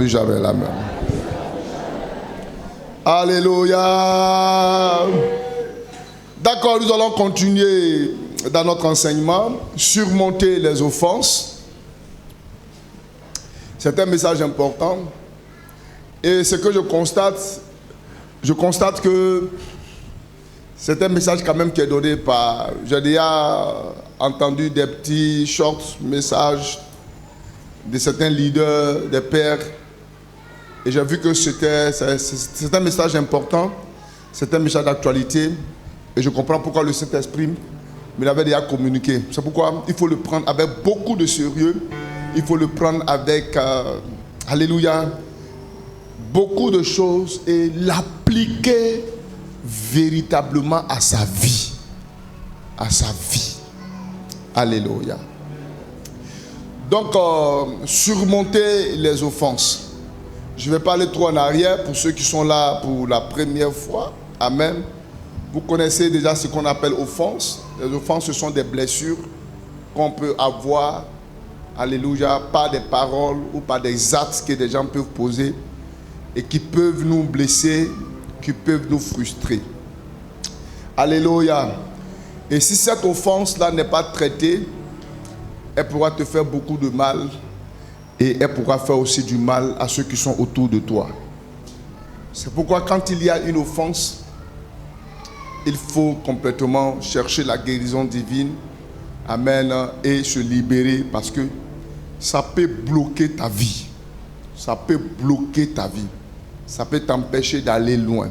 plus jamais la même. Alléluia. D'accord, nous allons continuer dans notre enseignement, surmonter les offenses. C'est un message important. Et ce que je constate que c'est un message quand même qui est donné par... J'ai déjà entendu des petits short messages de certains leaders, des pères. Et j'ai vu que c'est un message important, c'est un message d'actualité. Et je comprends pourquoi le Saint-Esprit me l'avait déjà communiqué. C'est pourquoi il faut le prendre avec beaucoup de sérieux. Il faut le prendre avec, alléluia, beaucoup de choses et l'appliquer véritablement à sa vie. À sa vie. Alléluia. Donc, surmonter les offenses. Je ne vais pas aller trop en arrière pour ceux qui sont là pour la première fois. Amen. Vous connaissez déjà ce qu'on appelle offense. Les offenses, ce sont des blessures qu'on peut avoir, alléluia, par des paroles ou par des actes que des gens peuvent poser et qui peuvent nous blesser, qui peuvent nous frustrer. Alléluia. Et si cette offense-là n'est pas traitée, elle pourra te faire beaucoup de mal et elle pourra faire aussi du mal à ceux qui sont autour de toi. C'est pourquoi quand il y a une offense, il faut complètement chercher la guérison divine, amen, et se libérer parce que ça peut bloquer ta vie. Ça peut bloquer ta vie. Ça peut t'empêcher d'aller loin.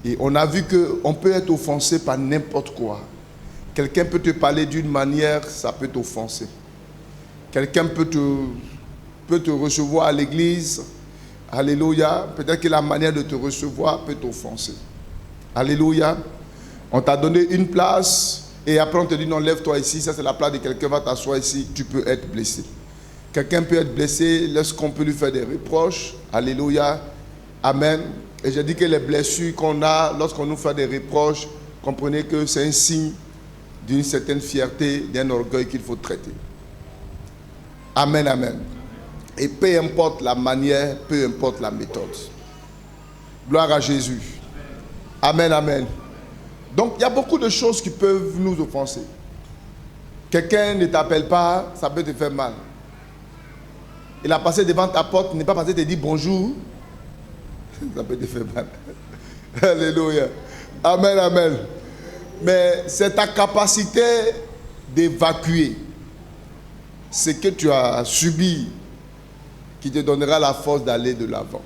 Et on a vu qu'on peut être offensé par n'importe quoi. Quelqu'un peut te parler d'une manière, ça peut t'offenser. Quelqu'un peut te recevoir à l'église, alléluia. Peut-être que la manière de te recevoir peut t'offenser. Alléluia. On t'a donné une place et après on te dit non, lève-toi ici, ça c'est la place de quelqu'un, va t'asseoir ici, tu peux être blessé. Quelqu'un peut être blessé lorsqu'on peut lui faire des reproches. Alléluia. Amen. Et je dis que les blessures qu'on a lorsqu'on nous fait des reproches, comprenez que c'est un signe d'une certaine fierté, d'un orgueil qu'il faut traiter. Amen, amen. Et peu importe la manière, peu importe la méthode. Gloire à Jésus. Amen, amen. Donc, il y a beaucoup de choses qui peuvent nous offenser. Quelqu'un ne t'appelle pas, ça peut te faire mal. Il a passé devant ta porte, il n'est pas passé te dire bonjour. Ça peut te faire mal. Alléluia. Amen, amen. Mais c'est ta capacité d'évacuer ce que tu as subi qui te donnera la force d'aller de l'avant.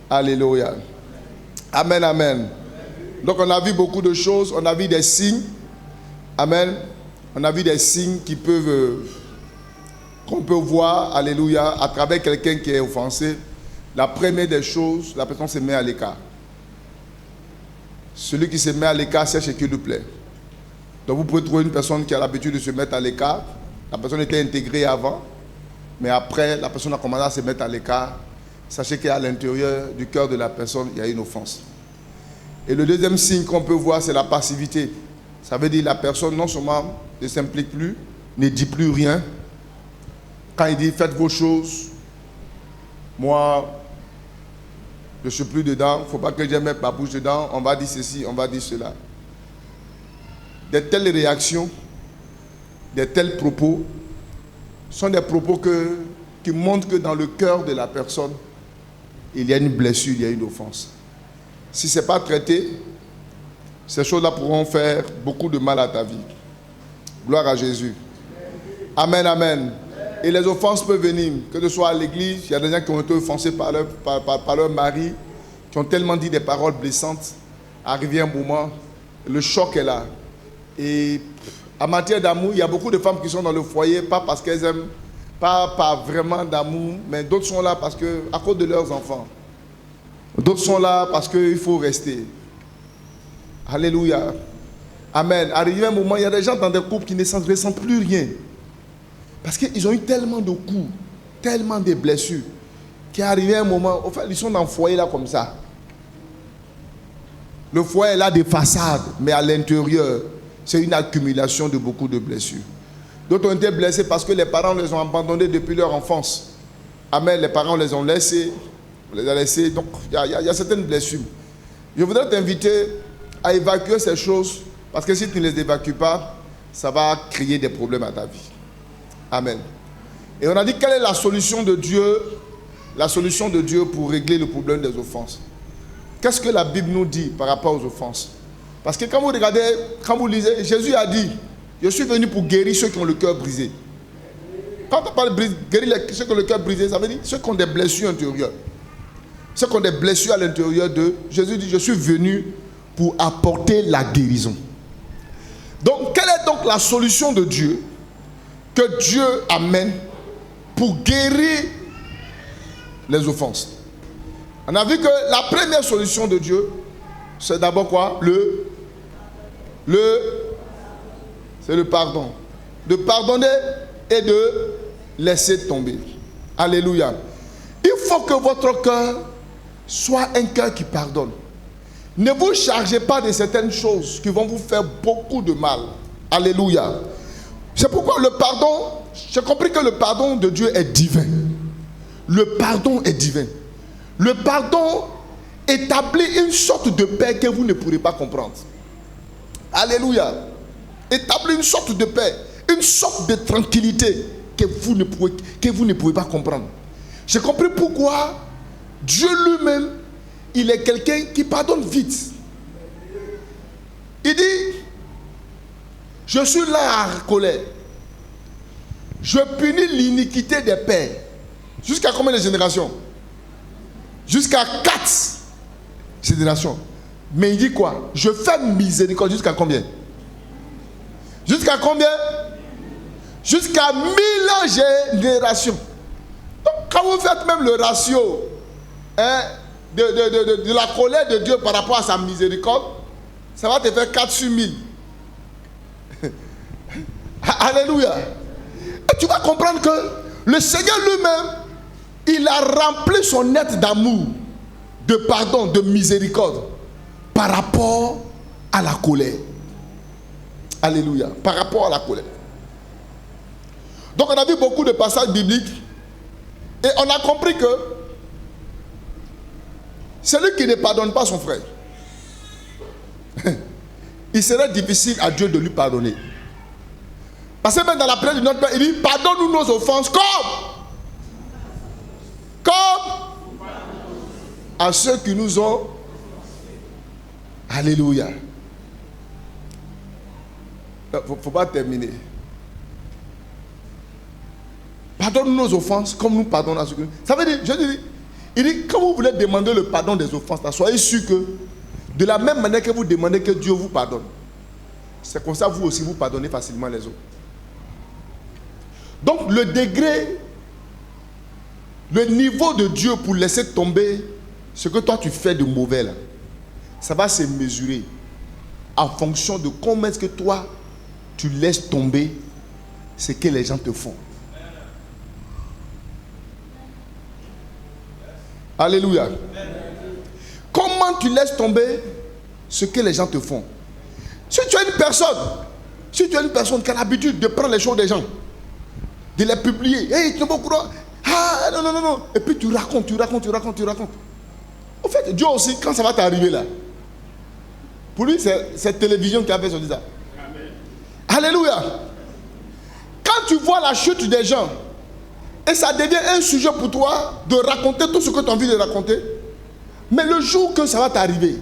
Alléluia. Amen, amen. Donc on a vu beaucoup de choses, on a vu des signes. Amen. On a vu des signes qu'on peut voir, alléluia, à travers quelqu'un qui est offensé. La première des choses, la personne se met à l'écart. Celui qui se met à l'écart cherche ce qui lui plaît. Donc vous pouvez trouver une personne qui a l'habitude de se mettre à l'écart. La personne était intégrée avant, mais après, la personne a commencé à se mettre à l'écart. Sachez qu'à l'intérieur du cœur de la personne, il y a une offense. Et le deuxième signe qu'on peut voir, c'est la passivité. Ça veut dire que la personne non seulement ne s'implique plus, ne dit plus rien. Quand il dit faites vos choses, moi, je ne suis plus dedans, il ne faut pas que je mette ma bouche dedans, on va dire ceci, on va dire cela. De telles réactions, de tels propos, sont des propos qui montrent que dans le cœur de la personne, il y a une blessure, il y a une offense. Si ce n'est pas traité, ces choses-là pourront faire beaucoup de mal à ta vie. Gloire à Jésus. Amen, amen. Et les offenses peuvent venir, que ce soit à l'église, il y a des gens qui ont été offensés par leur mari, qui ont tellement dit des paroles blessantes. Arrivé un moment, le choc est là. Et en matière d'amour, il y a beaucoup de femmes qui sont dans le foyer, pas parce qu'elles aiment, pas par vraiment d'amour, mais d'autres sont là parce que, à cause de leurs enfants. D'autres sont là parce qu'il faut rester. Alléluia. Amen. Arrivé un moment, il y a des gens dans des couples qui ne ressentent plus rien. Parce qu'ils ont eu tellement de coups, tellement de blessures, qu'il est arrivé un moment, enfin, ils sont dans le foyer là comme ça. Le foyer est là des façades, mais à l'intérieur, c'est une accumulation de beaucoup de blessures. D'autres ont été blessés parce que les parents les ont abandonnés depuis leur enfance. Amen. Les parents les ont laissés. On les a laissés. Donc, il y a certaines blessures. Je voudrais t'inviter à évacuer ces choses. Parce que si tu ne les évacues pas, ça va créer des problèmes à ta vie. Amen. Et on a dit, quelle est la solution de Dieu? La solution de Dieu pour régler le problème des offenses. Qu'est-ce que la Bible nous dit par rapport aux offenses? Parce que quand vous regardez, quand vous lisez, Jésus a dit, je suis venu pour guérir ceux qui ont le cœur brisé. Quand on parle de guérir ceux qui ont le cœur brisé, ça veut dire ceux qui ont des blessures intérieures. Ceux qui ont des blessures à l'intérieur d'eux. Jésus dit, je suis venu pour apporter la guérison. Donc, quelle est donc la solution de Dieu que Dieu amène pour guérir les offenses? On a vu que la première solution de Dieu, c'est d'abord quoi? C'est le pardon. De pardonner et de laisser tomber. Alléluia. Il faut que votre cœur soit un cœur qui pardonne. Ne vous chargez pas de certaines choses qui vont vous faire beaucoup de mal. Alléluia. C'est pourquoi le pardon, j'ai compris que le pardon de Dieu est divin. Le pardon est divin. Le pardon établit une sorte de paix que vous ne pourrez pas comprendre. Alléluia. Établit une sorte de paix, une sorte de tranquillité que vous ne pouvez pas comprendre. J'ai compris pourquoi Dieu lui-même, il est quelqu'un qui pardonne vite. Il dit, je suis là à colère. Je punis l'iniquité des pères. Jusqu'à combien de générations? Jusqu'à 4 générations. Mais il dit quoi? Je fais miséricorde jusqu'à combien? Jusqu'à combien? Jusqu'à 1000 générations. Donc quand vous faites même le ratio de la colère de Dieu par rapport à sa miséricorde, ça va te faire 4 sur 1000. Alléluia. Et tu vas comprendre que le Seigneur lui-même, il a rempli son être d'amour, de pardon, de miséricorde par rapport à la colère. Alléluia. Par rapport à la colère. Donc on a vu beaucoup de passages bibliques et on a compris que celui qui ne pardonne pas son frère, il serait difficile à Dieu de lui pardonner. Parce que même dans la prière de notre Père, il dit, pardonne-nous nos offenses comme à ceux qui nous ont. Alléluia. Il ne faut pas terminer. Pardonne-nous nos offenses comme nous pardonnons à ceux qui nous. Ça veut dire, il dit, quand vous voulez demander le pardon des offenses, soyez sûr que de la même manière que vous demandez que Dieu vous pardonne, c'est comme ça vous aussi vous pardonnez facilement les autres. Donc le degré, le niveau de Dieu pour laisser tomber ce que toi tu fais de mauvais là, ça va se mesurer en fonction de comment est-ce que toi tu laisses tomber ce que les gens te font. Alléluia. Comment tu laisses tomber ce que les gens te font? Si tu as une personne qui a l'habitude de prendre les choses des gens, de les publier, hey, tu n'es pas au courant, ah non, et puis tu racontes. En fait, Dieu aussi, quand ça va t'arriver là, pour lui, c'est cette télévision qui a fait ça. Amen. Alléluia. Quand tu vois la chute des gens, et ça devient un sujet pour toi de raconter tout ce que tu as envie de raconter, mais le jour que ça va t'arriver,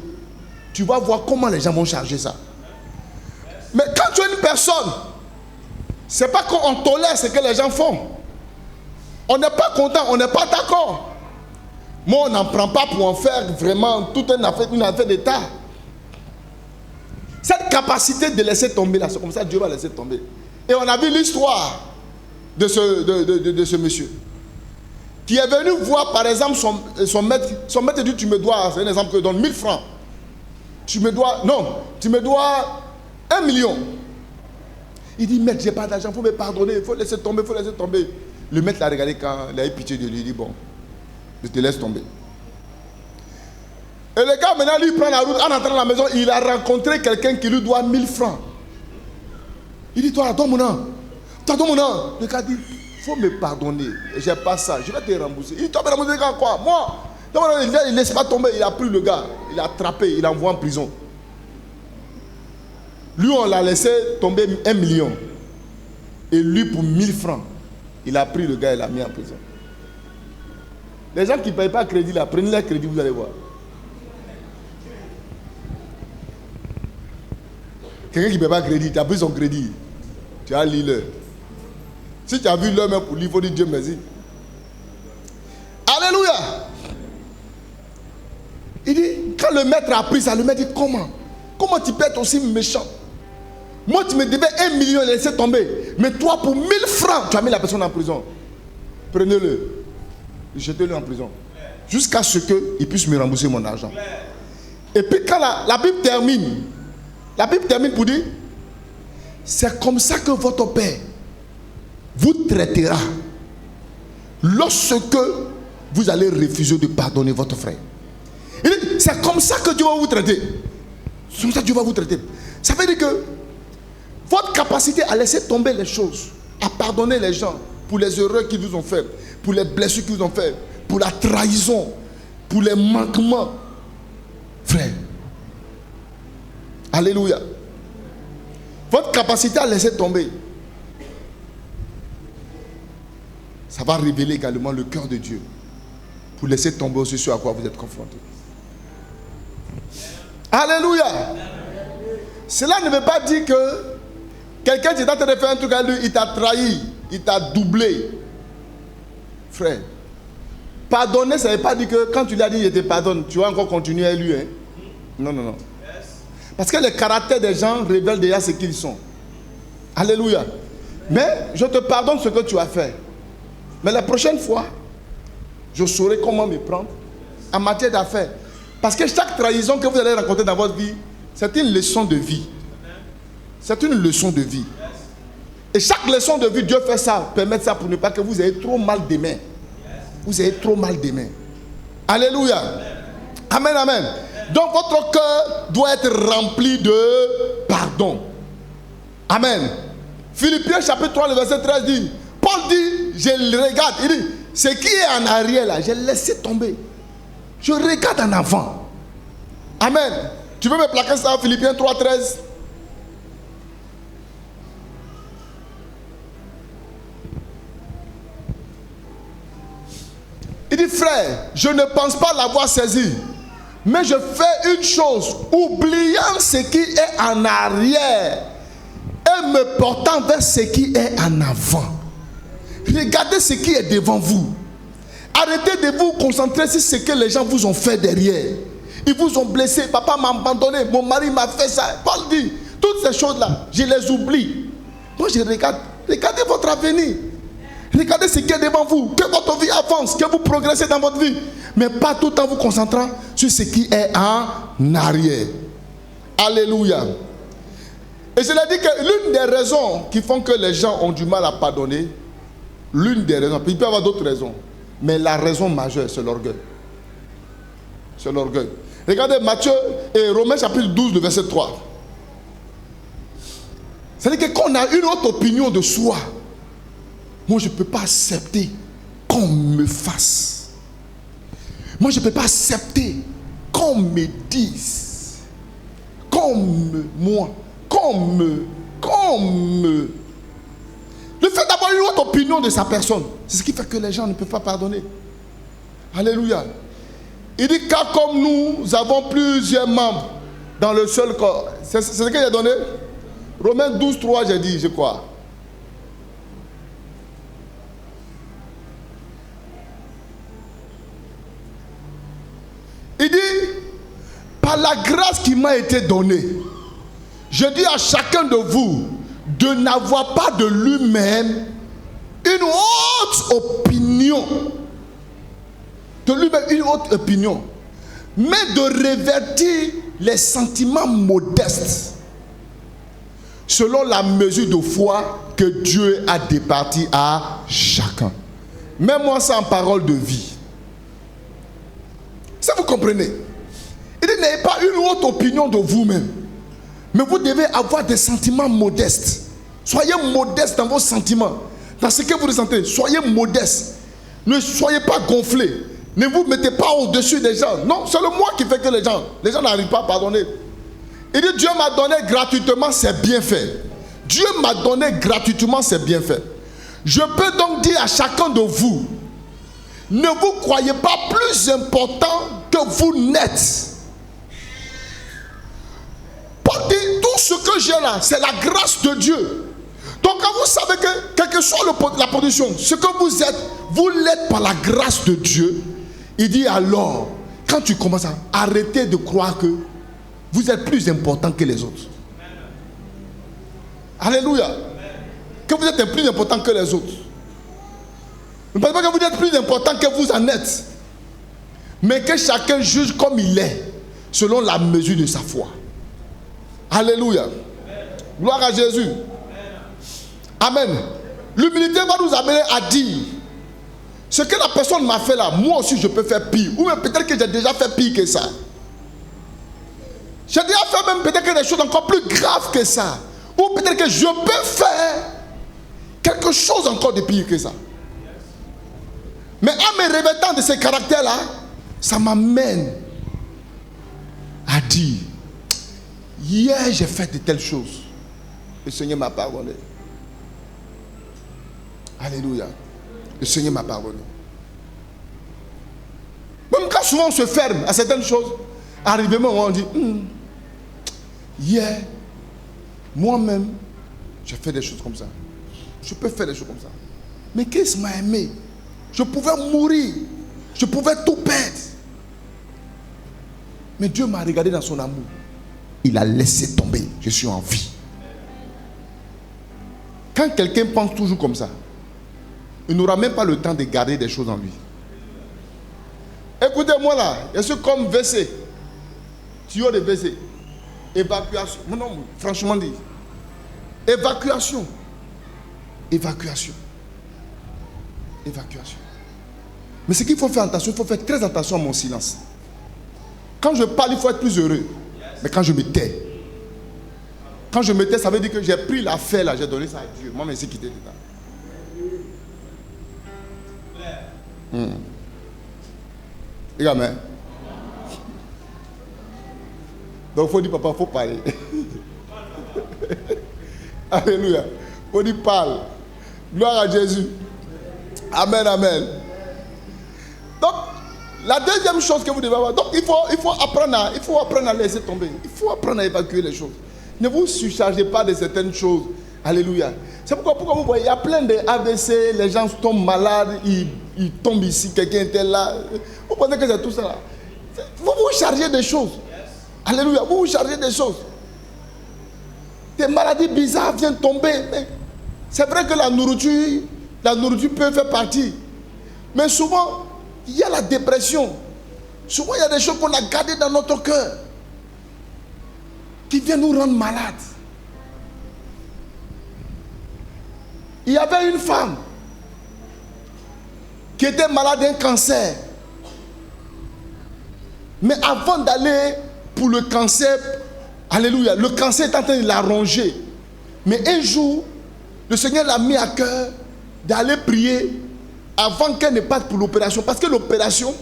tu vas voir comment les gens vont charger ça. Mais quand tu es une personne, c'est pas qu'on tolère ce que les gens font. On n'est pas content, on n'est pas d'accord. Moi, on n'en prend pas pour en faire vraiment toute une affaire d'État. Cette capacité de laisser tomber là, c'est comme ça que Dieu va laisser tomber. Et on a vu l'histoire de ce monsieur qui est venu voir par exemple son maître. Son maître dit, tu me dois, c'est un exemple que je donne, 1000 francs. Tu me dois 1 million. Il dit, maître, j'ai pas d'argent, il faut me pardonner, il faut laisser tomber. Le maître l'a regardé quand il a eu pitié de lui, il dit, bon, je te laisse tomber. Et le gars maintenant lui prend la route, en entrant dans la maison, il a rencontré quelqu'un qui lui doit 1000 francs. Il dit, toi, donne mon nom. Le gars dit, il faut me pardonner. J'ai pas ça, je vais te rembourser. Il t'a remboursé quand quoi? Moi. Il ne laisse pas tomber, il a pris le gars, il l'a attrapé, il l'a envoyé en prison. Lui, on l'a laissé tomber 1 million. Et lui, pour 1000 francs, il a pris le gars et l'a mis en prison. Les gens qui ne payent pas crédit, là, prenez leur crédit, vous allez voir. Quelqu'un qui ne paye pas crédit, tu as pris son crédit. Tu as lu l'heure. Si tu as vu l'heure même pour lui, il faut dire Dieu merci. Alléluia. Il dit, quand le maître a pris ça, le maître dit, comment tu peux être aussi méchant? Moi, tu me devais 1 million et laisser tomber. Mais toi, pour 1000 francs, tu as mis la personne en prison. Prenez-le. Jetez-le en prison. Jusqu'à ce qu'il puisse me rembourser mon argent. Et puis quand la Bible termine pour dire, c'est comme ça que votre Père vous traitera lorsque vous allez refuser de pardonner votre frère. C'est comme ça que Dieu va vous traiter. C'est comme ça que Dieu va vous traiter. Ça veut dire que votre capacité à laisser tomber les choses, à pardonner les gens pour les erreurs qu'ils vous ont fait, pour les blessures qu'ils vous ont fait, pour la trahison, pour les manquements, frère. Alléluia. Votre capacité à laisser tomber, ça va révéler également le cœur de Dieu pour laisser tomber aussi ce à quoi vous êtes confrontés. Alléluia. Cela ne veut pas dire que quelqu'un qui est en train de faire un truc à lui, il t'a trahi, il t'a doublé. Frère, pardonner, ça ne veut pas dire que quand tu lui as dit je te pardonne, tu vas encore continuer à lui. Hein? Non, non, non. Parce que le caractère des gens révèle déjà ce qu'ils sont. Alléluia. Mais je te pardonne ce que tu as fait. Mais la prochaine fois, je saurai comment me prendre en matière d'affaires. Parce que chaque trahison que vous allez rencontrer dans votre vie, c'est une leçon de vie. C'est une leçon de vie. Et chaque leçon de vie, Dieu fait ça, permet ça pour ne pas que vous ayez trop mal demain. Vous ayez trop mal demain. Alléluia. Amen, amen. Donc votre cœur doit être rempli de pardon. Amen. Philippiens chapitre 3, le verset 13 dit, Paul dit, je le regarde, il dit, ce qui est en arrière là, j'ai laissé tomber. Je regarde en avant. Amen. Tu veux me plaquer ça, Philippiens 3, 13? Il dit, frère, je ne pense pas l'avoir saisi, mais je fais une chose, oubliant ce qui est en arrière et me portant vers ce qui est en avant. Regardez ce qui est devant vous. Arrêtez de vous concentrer sur ce que les gens vous ont fait derrière. Ils vous ont blessé, papa m'a abandonné, mon mari m'a fait ça. Paul dit, toutes ces choses-là, je les oublie. Moi je regarde, regardez votre avenir. Regardez ce qui est devant vous, que votre vie avance, que vous progressez dans votre vie. Mais pas tout en vous concentrant sur ce qui est en arrière. Alléluia. Et je l'ai dit que l'une des raisons qui font que les gens ont du mal à pardonner, l'une des raisons, il peut y avoir d'autres raisons, mais la raison majeure, c'est l'orgueil. C'est l'orgueil. Regardez Matthieu et Romains chapitre 12, le verset 3. C'est-à-dire que quand on a une autre opinion de soi, moi je ne peux pas accepter qu'on me fasse. Moi je ne peux pas accepter qu'on me dise. Le fait d'avoir une autre opinion de sa personne, c'est ce qui fait que les gens ne peuvent pas pardonner. Alléluia. Il dit car comme nous avons plusieurs membres dans le seul corps. C'est ce qu'il a donné. Romains 12, 3, j'ai dit, je crois. Il dit, par la grâce qui m'a été donnée, je dis à chacun de vous de n'avoir pas de lui-même une haute opinion. De lui-même une haute opinion. Mais de revêtir les sentiments modestes selon la mesure de foi que Dieu a départie à chacun. Mets-moi ça en parole de vie. Ça vous comprenez? Il dit, n'ayez pas une haute opinion de vous-même. Mais vous devez avoir des sentiments modestes. Soyez modestes dans vos sentiments. dans ce que vous ressentez, soyez modeste. Ne soyez pas gonflés. Ne vous mettez pas au-dessus des gens. Non, c'est le moi qui fait que les gens n'arrivent pas à pardonner. Il dit, Dieu m'a donné gratuitement, c'est bien fait. Dieu m'a donné gratuitement, c'est bien fait. Je peux donc dire à chacun de vous, ne vous croyez pas plus important que vous n'êtes. Paul dit, tout ce que j'ai là, c'est la grâce de Dieu. Donc quand vous savez que, quelle que soit la position, ce que vous êtes, vous l'êtes par la grâce de Dieu. Il dit alors, quand tu commences à arrêter de croire que vous êtes plus important que les autres. Alléluia. Que vous êtes plus important que les autres. Ne pensez pas que vous êtes plus important que vous en êtes. Mais que chacun juge comme il est, selon la mesure de sa foi. Alléluia. Gloire à Jésus. Amen. L'humilité va nous amener à dire, ce que la personne m'a fait là, moi aussi je peux faire pire. Ou même peut-être que j'ai déjà fait pire que ça. J'ai déjà fait même peut-être des choses encore plus graves que ça. Ou peut-être que je peux faire quelque chose encore de pire que ça. Mais en me revêtant de ces caractères-là, ça m'amène à dire, hier j'ai fait de telles choses. Le Seigneur m'a pardonné. Alléluia. Le Seigneur m'a pardonné. Même quand souvent on se ferme à certaines choses, arrivé au moment où on dit, hier, moi-même, j'ai fait des choses comme ça. Je peux faire des choses comme ça. Mais qu'est-ce qui m'a aimé? Je pouvais mourir. Je pouvais tout perdre. Mais Dieu m'a regardé dans son amour. Il a laissé tomber. Je suis en vie. Quand quelqu'un pense toujours comme ça, il n'aura même pas le temps de garder des choses en lui. Écoutez-moi là, je suis comme WC. Tuyau de WC. Évacuation. Non, franchement dit. Évacuation. Évacuation. Évacuation. Mais ce qu'il faut faire attention, il faut faire très attention à mon silence. Quand je parle, il faut être plus heureux. Mais quand je me tais, ça veut dire que j'ai pris l'affaire là, j'ai donné ça à Dieu. Moi, je me suis quitté dedans. Amen. Donc il faut dire, papa, il faut parler. Alléluia. Il faut dire, parle. Gloire à Jésus. Amen, amen. Donc, la deuxième chose que vous devez avoir, donc il faut apprendre à laisser tomber. Il faut apprendre à évacuer les choses. Ne vous surchargez pas de certaines choses. Alléluia. C'est pourquoi vous voyez, il y a plein de AVC, les gens tombent malades, ils tombent ici, quelqu'un était là. Vous pensez que c'est tout ça là? Vous vous chargez des choses. Alléluia, vous vous chargez des choses. Des maladies bizarres viennent tomber. Mais c'est vrai que la nourriture peut faire partie. Mais souvent, il y a la dépression. Souvent, il y a des choses qu'on a gardées dans notre cœur qui viennent nous rendre malades. Il y avait une femme qui était malade d'un cancer. Mais avant d'aller pour le cancer, alléluia, le cancer est en train de la ronger. Mais un jour, le Seigneur l'a mis à cœur d'aller prier avant qu'elle ne parte pour l'opération. Parce que l'opération,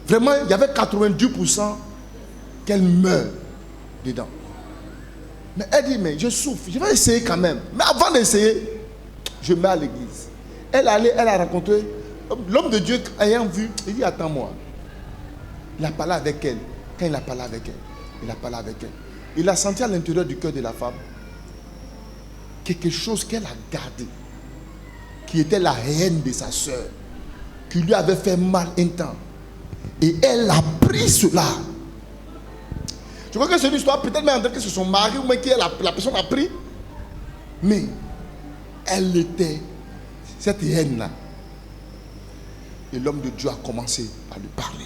vraiment, il y avait 90% qu'elle meurt dedans. Mais elle dit, mais je souffre, je vais essayer quand même. Mais avant d'essayer, je mets à l'église. Elle a rencontré l'homme de Dieu ayant vu, il dit, attends-moi. Il a parlé avec elle. Quand il a parlé avec elle, il a senti à l'intérieur du cœur de la femme quelque chose qu'elle a gardé, qui était la haine de sa soeur, qui lui avait fait mal un temps. Et elle a pris cela. Je crois que c'est une histoire, peut-être même que c'est son mari ou même que la personne a pris. Mais elle était, cette haine-là. Et l'homme de Dieu a commencé à lui parler.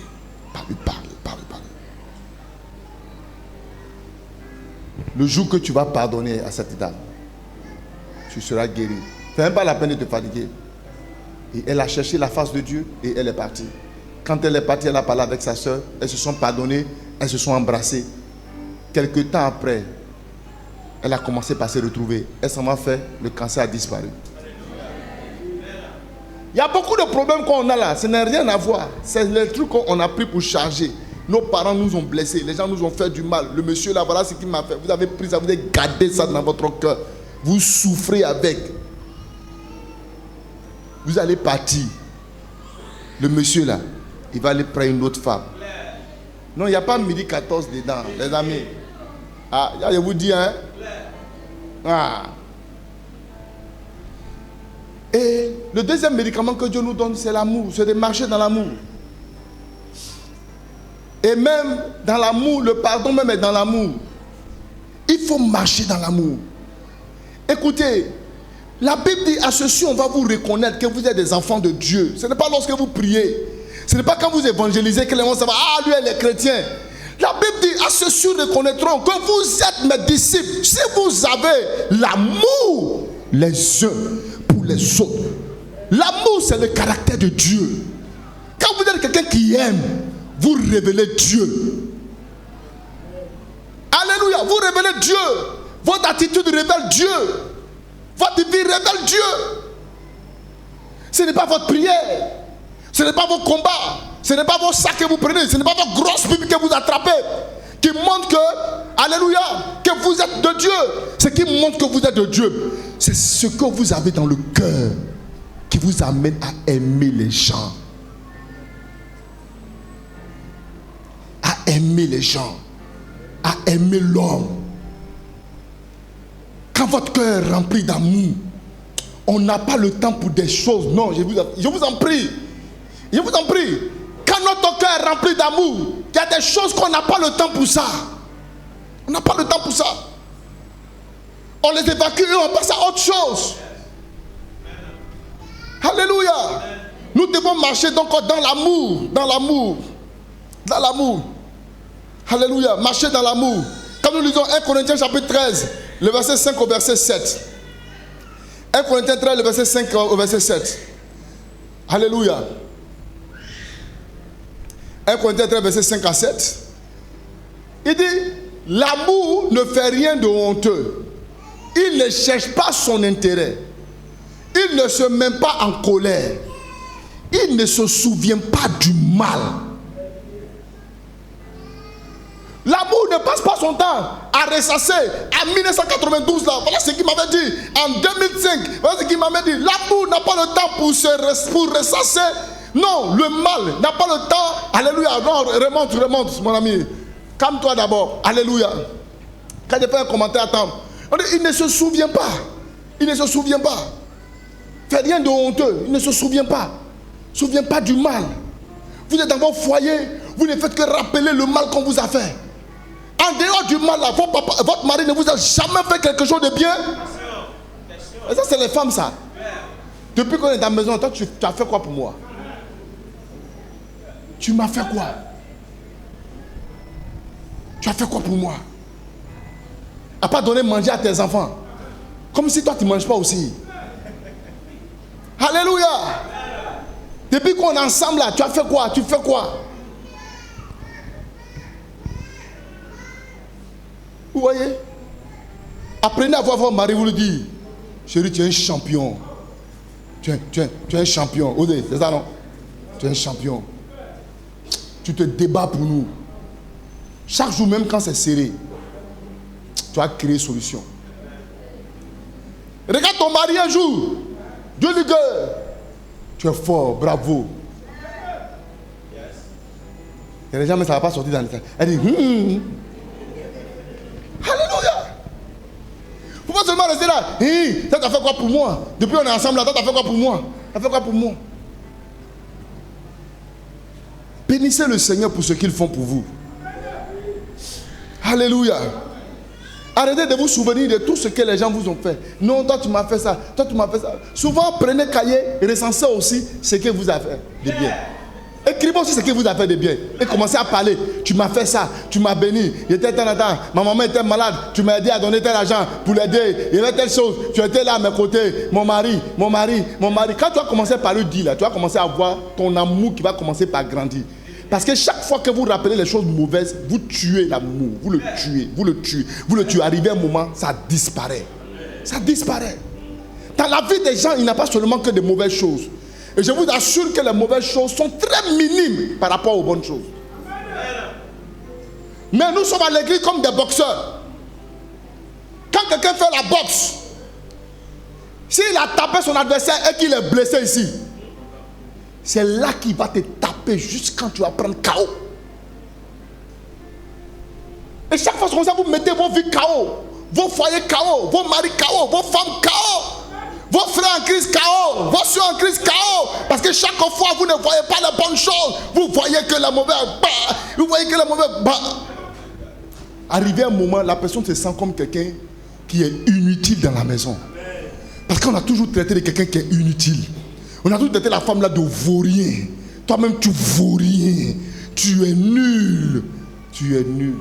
Le jour que tu vas pardonner à cette dame, tu seras guéri. Fais même pas la peine de te fatiguer. Et elle a cherché la face de Dieu et elle est partie. Quand elle est partie, elle a parlé avec sa soeur. Elles se sont pardonnées, elles se sont embrassées. Quelque temps après, elle a commencé par se retrouver. Elle s'en va faire, le cancer a disparu. Il y a beaucoup de problèmes qu'on a là. Ça n'a rien à voir. C'est les trucs qu'on a pris pour charger. Nos parents nous ont blessés. Les gens nous ont fait du mal. Le monsieur là, voilà ce qu'il m'a fait. Vous avez pris ça, vous avez gardé ça dans votre cœur. Vous souffrez avec. Vous allez partir. Le monsieur là, il va aller prendre une autre femme. Non, il n'y a pas midi 14 dedans, les amis. Ah, je vous dis, hein. Ah. Et le deuxième médicament que Dieu nous donne, c'est l'amour. C'est de marcher dans l'amour. Et même dans l'amour, le pardon même est dans l'amour. Il faut marcher dans l'amour. Écoutez, la Bible dit à ceci, on va vous reconnaître que vous êtes des enfants de Dieu. Ce n'est pas lorsque vous priez. Ce n'est pas quand vous évangélisez que les gens savent, ah, lui, elle est chrétien. La Bible dit, à ceux-ci reconnaîtront que vous êtes mes disciples. Si vous avez l'amour les uns pour les autres. L'amour, c'est le caractère de Dieu. Quand vous êtes quelqu'un qui aime, vous révélez Dieu. Alléluia, vous révélez Dieu. Votre attitude révèle Dieu. Votre vie révèle Dieu. Ce n'est pas votre prière. Ce n'est pas vos combats. Ce n'est pas vos sacs que vous prenez. Ce n'est pas votre grosse Bible que vous attrapez qui montre que, alléluia, que vous êtes de Dieu. Ce qui montre que vous êtes de Dieu, c'est ce que vous avez dans le cœur qui vous amène à aimer les gens. À aimer les gens. À aimer l'homme. Quand votre cœur est rempli d'amour, on n'a pas le temps pour des choses. Non, je vous en prie. Je vous en prie. Quand notre cœur est rempli d'amour, il y a des choses qu'on n'a pas le temps pour ça. On n'a pas le temps pour ça. On les évacue et on passe à autre chose. Alléluia. Nous devons marcher donc dans l'amour. Dans l'amour. Dans l'amour. Alléluia. Marcher dans l'amour. Comme nous lisons 1 Corinthiens chapitre 13, le verset 5 au verset 7. 1 Corinthiens 13, le verset 5 au verset 7. Alléluia. 1 Corinthiens 13, verset 5 à 7. Il dit, l'amour ne fait rien de honteux. Il ne cherche pas son intérêt. Il ne se met pas en colère. Il ne se souvient pas du mal. L'amour ne passe pas son temps à ressasser. En 1992, là, voilà ce qu'il m'avait dit. En 2005, voilà ce qu'il m'avait dit. L'amour n'a pas le temps pour ressasser. Non, le mal n'a pas le temps. Alléluia. Non, remonte, mon ami. Calme-toi d'abord. Alléluia. Quand je fais un commentaire, attends. On dit, il ne se souvient pas. Il ne se souvient pas. Fait rien de honteux. Il ne se souvient pas. Ne se souvient pas du mal. Vous êtes dans votre foyer. Vous ne faites que rappeler le mal qu'on vous a fait. En dehors du mal, là, votre mari ne vous a jamais fait quelque chose de bien. Et ça, c'est les femmes, ça. Depuis qu'on est dans la maison, toi, tu as fait quoi pour moi? Tu m'as fait quoi? Tu as fait quoi pour moi? À pas donner manger à tes enfants. Comme si toi, tu ne manges pas aussi. Alléluia. Depuis qu'on est ensemble, là, tu as fait quoi? Tu fais quoi? Vous voyez? Apprenez à voir votre mari, vous le dire. Chérie, tu es un champion. Tu es un champion. Osez, c'est ça, non? Tu es un champion. Tu te débats pour nous. Chaque jour, même quand c'est serré, tu as créé solution. Regarde ton mari un jour. Dieu lui dit, tu es fort, bravo. Il y a des gens, mais ça ne va pas sortir dans les temps. Elle dit, Alléluia. Faut pas seulement rester là. Ça t'a fait quoi pour moi? Depuis on est ensemble là, ça t'a fait quoi pour moi? Ça fait quoi pour moi? Bénissez le Seigneur pour ce qu'ils font pour vous. Alléluia. Arrêtez de vous souvenir de tout ce que les gens vous ont fait. Non, toi tu m'as fait ça. Toi tu m'as fait ça. Souvent prenez cahier et recensez aussi ce que vous avez fait de bien. Écrivez aussi ce que vous avez fait de bien. Et commencez à parler. Tu m'as fait ça. Tu m'as béni. J'étais tel temps. Ma maman était malade. Tu m'as aidé à donner tel argent pour l'aider. Il y avait telle chose. Tu étais là à mes côtés. Mon mari. Quand tu vas commencer par le dire, là, tu vas commencer à voir ton amour qui va commencer par grandir. Parce que chaque fois que vous rappelez les choses mauvaises, vous tuez l'amour. Vous le tuez. Arrivé un moment, ça disparaît. Ça disparaît. Dans la vie des gens, il n'y a pas seulement que de mauvaises choses. Et je vous assure que les mauvaises choses sont très minimes par rapport aux bonnes choses. Mais nous sommes à l'église comme des boxeurs. Quand quelqu'un fait la boxe, s'il a tapé son adversaire et qu'il est blessé ici, c'est là qu'il va te taper jusqu'à quand tu vas prendre KO. Et chaque fois comme ça, vous mettez vos vies KO, vos foyers KO, vos maris KO, vos femmes KO, vos frères en crise KO, vos soeurs en crise KO. Parce que chaque fois, vous ne voyez pas les bonnes choses. Vous voyez que la mauvaise. Vous voyez que la mauvaise. Arrivé à un moment, la personne se sent comme quelqu'un qui est inutile dans la maison. Parce qu'on a toujours traité de quelqu'un qui est inutile. On a toujours traité la femme là de vaurien. Toi-même, tu vaux rien. Tu es nul. Tu es nul.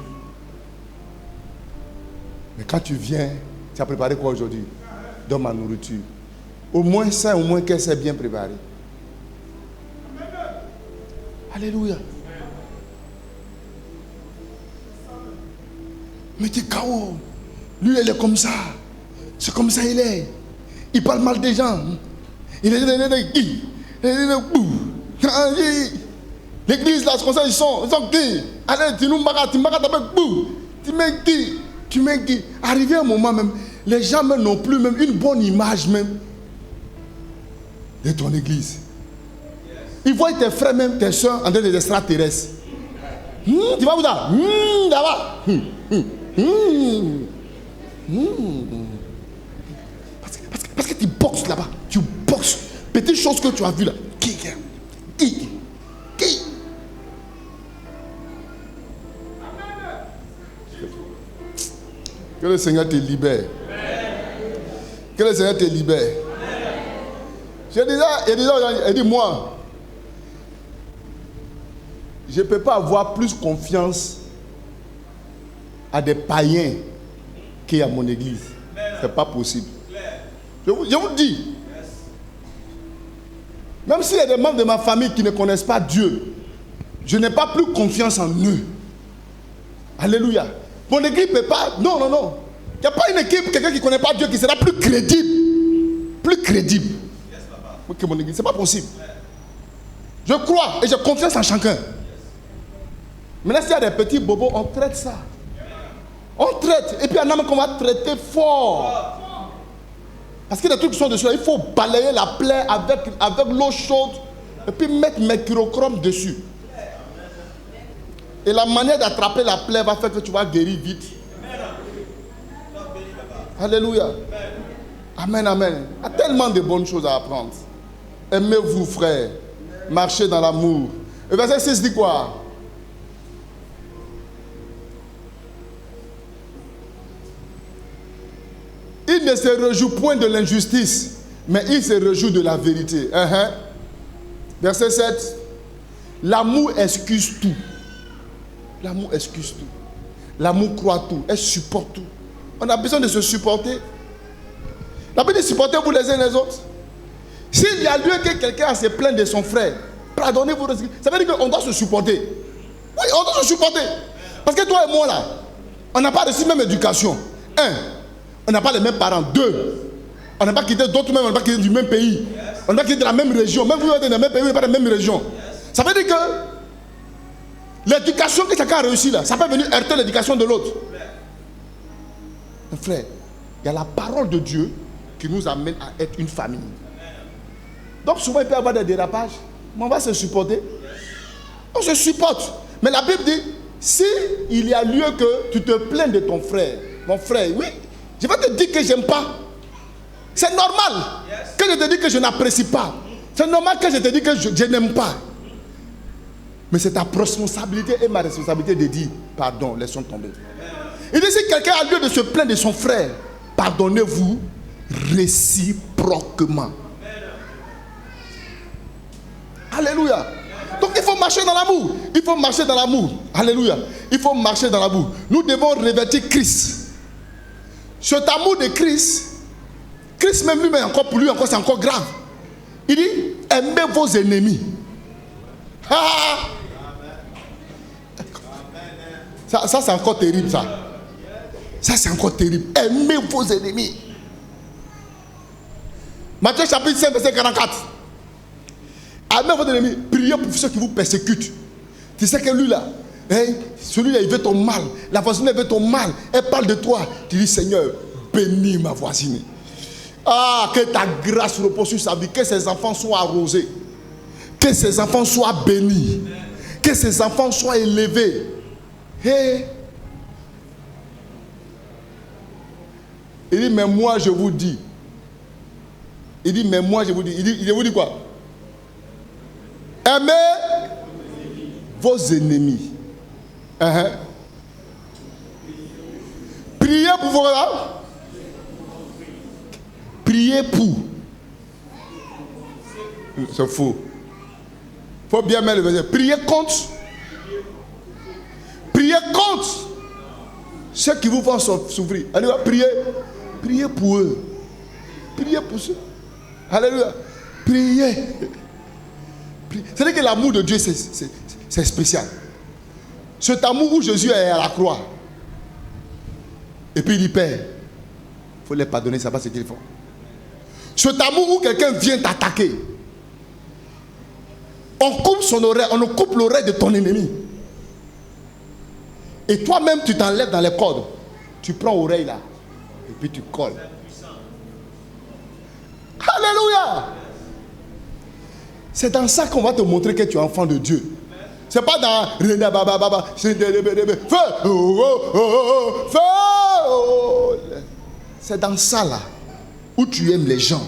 Mais quand tu viens, tu as préparé quoi aujourd'hui? Dans ma nourriture. Au moins ça, au moins qu'elle s'est bien préparée. Alléluia. Mais tu es KO. Lui, il est comme ça. C'est comme ça il est. Il parle mal des gens. Il est l'église là, c'est comme ça ils sont qui? Allez, tu nous magas avec bouh. Tu mets qui? Arrivé à un moment même, les gens même n'ont plus même une bonne image même de ton église. Ils voient tes frères même, tes soeurs en train des extraterrestres. Tu vas où ça? Là-bas. Parce que tu boxes là-bas. Tu boxes. Petite chose que tu as vu là. Qui? Que le Seigneur te libère. Que le Seigneur te libère. Il dit moi, je ne peux pas avoir plus confiance à des païens qu'à mon église. Ce n'est pas possible. Je vous dis, même s'il y a des membres de ma famille qui ne connaissent pas Dieu, je n'ai pas plus confiance en eux. Alléluia. Mon église ne peut pas. Non. Il n'y a pas une équipe, quelqu'un qui ne connaît pas Dieu, qui sera plus crédible. Plus crédible que mon église. Ce n'est pas possible. Je crois et j'ai confiance en chacun. Maintenant, s'il y a des petits bobos, on traite ça. On traite. Et puis, il y en a qu'on va traiter fort. Parce que les trucs qui sont dessus, il faut balayer la plaie avec l'eau chaude et puis mettre mercurochrome dessus. Et la manière d'attraper la plaie va faire que tu vas guérir vite. Alléluia. Amen, amen. Il y a tellement de bonnes choses à apprendre. Aimez-vous, frères. Marchez dans l'amour. Et verset 6 dit quoi? Il ne se réjouit point de l'injustice, mais il se réjouit de la vérité. Verset 7. L'amour excuse tout. L'amour excuse tout. L'amour croit tout. Elle supporte tout. On a besoin de se supporter. La Bible dit supportez-vous les uns les autres. S'il y a lieu que quelqu'un se plaint de son frère, pardonnez-vous. Ça veut dire qu'on doit se supporter. Oui, on doit se supporter. Parce que toi et moi là, on n'a pas reçu la même éducation. On n'a pas les mêmes parents. 2, on n'a pas quitté d'autres même, on n'a pas quitté du même pays. On n'a pas quitté de la même région. Même vous êtes dans la même pays, vous n'êtes pas dans la même région. Ça veut dire que l'éducation que chacun a réussi là, ça peut venir heurter l'éducation de l'autre. Frère, il y a la parole de Dieu qui nous amène à être une famille. Donc souvent il peut y avoir des dérapages, mais on va se supporter. On se supporte. Mais la Bible dit, si il y a lieu que tu te plains de ton frère, mon frère, oui, je vais te dire que j'aime pas. C'est normal que je te dise que je n'apprécie pas. C'est normal que je te dise que je n'aime pas. Mais c'est ta responsabilité et ma responsabilité de dire pardon, laissons tomber. Il dit si quelqu'un a lieu de se plaindre de son frère, pardonnez-vous réciproquement. Alléluia. Donc il faut marcher dans l'amour. Il faut marcher dans l'amour. Alléluia. Il faut marcher dans l'amour. Nous devons revêtir Christ. Cet amour de Christ, Christ même lui, mais encore pour lui, encore c'est encore grave. Il dit aimez vos ennemis. Ça c'est encore terrible ça. Ça c'est encore terrible. Aimez vos ennemis. Matthieu chapitre 5 verset 44. Aimez votre ennemi. Priez pour ceux qui vous persécutent. Tu sais que lui là, hein, celui-là, il veut ton mal. La voisine, elle veut ton mal. Elle parle de toi. Tu dis, Seigneur, bénis ma voisine. Ah, que ta grâce repose sur sa vie. Que ses enfants soient arrosés. Que ses enfants soient bénis. Que ses enfants soient élevés. Hey. Il dit, mais moi je vous dis. Il dit, mais moi je vous dis. Il vous dit quoi? Aimez vos ennemis. Priez pour vos là. Priez pour. C'est faux. Il faut bien mettre le verset. Priez contre. Priez contre ceux qui vous font souffrir. Alléluia. Priez. Priez pour eux. Priez pour ceux. Alléluia. Priez. C'est-à-dire que l'amour de Dieu, c'est spécial. Cet amour où Jésus est à la croix. Et puis il dit, Père, il faut les pardonner, ça va ce qu'ils font. Cet amour où quelqu'un vient t'attaquer. On coupe son oreille, on coupe l'oreille de ton ennemi. Et toi-même, tu t'enlèves dans les cordes. Tu prends l'oreille là. Et puis tu colles. Alléluia. C'est dans ça qu'on va te montrer que tu es enfant de Dieu. C'est pas dans feu. C'est dans ça là où tu aimes les gens.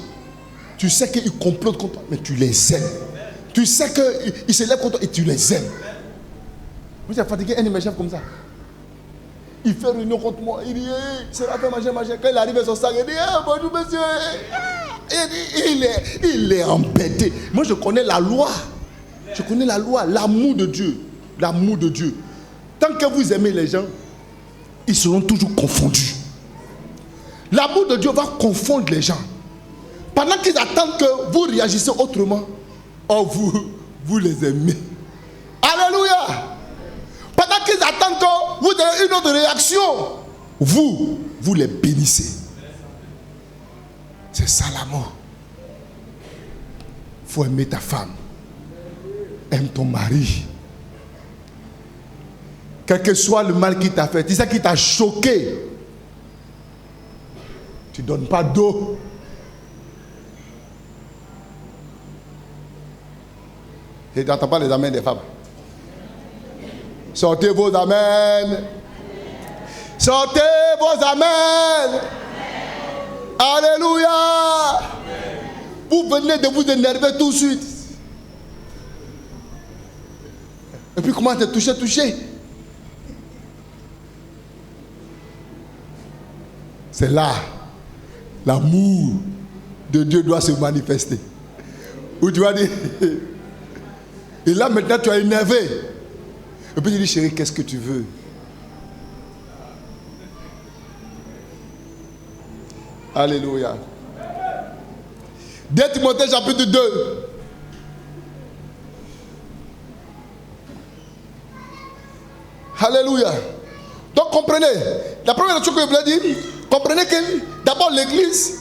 Tu sais qu'ils complotent contre toi, mais tu les aimes. Tu sais qu'ils se lèvent contre toi et tu les aimes. Vous êtes fatigué, un de mes chefs comme ça. Il fait réunion contre moi. Il dit, c'est la fin, machin. Quand il arrive à son sac, il dit, bonjour monsieur. Il est embêté. Moi je connais la loi. Je connais la loi, l'amour de Dieu. L'amour de Dieu. Tant que vous aimez les gens, ils seront toujours confondus. L'amour de Dieu va confondre les gens. Pendant qu'ils attendent que vous réagissez autrement, oh, vous les aimez. Alléluia. Pendant qu'ils attendent que vous donnez une autre réaction, vous les bénissez. C'est ça l'amour. Il faut aimer ta femme. Aime ton mari. Quel que soit le mal qu'il t'a fait, c'est ça qui t'a choqué. Tu ne donnes pas d'eau. Et tu n'entends pas les amens des femmes. Sortez vos amens. Sortez vos amens. Alléluia. Vous venez de vous énerver tout de suite. Et puis comment te toucher. C'est là l'amour de Dieu doit se manifester. Où tu vas dire, et là maintenant tu as énervé. Et puis tu dis, chérie, qu'est-ce que tu veux? Alléluia. 2 Timothée chapitre 2. Alléluia. Donc comprenez, la première chose que je voulais dire, comprenez que d'abord l'église,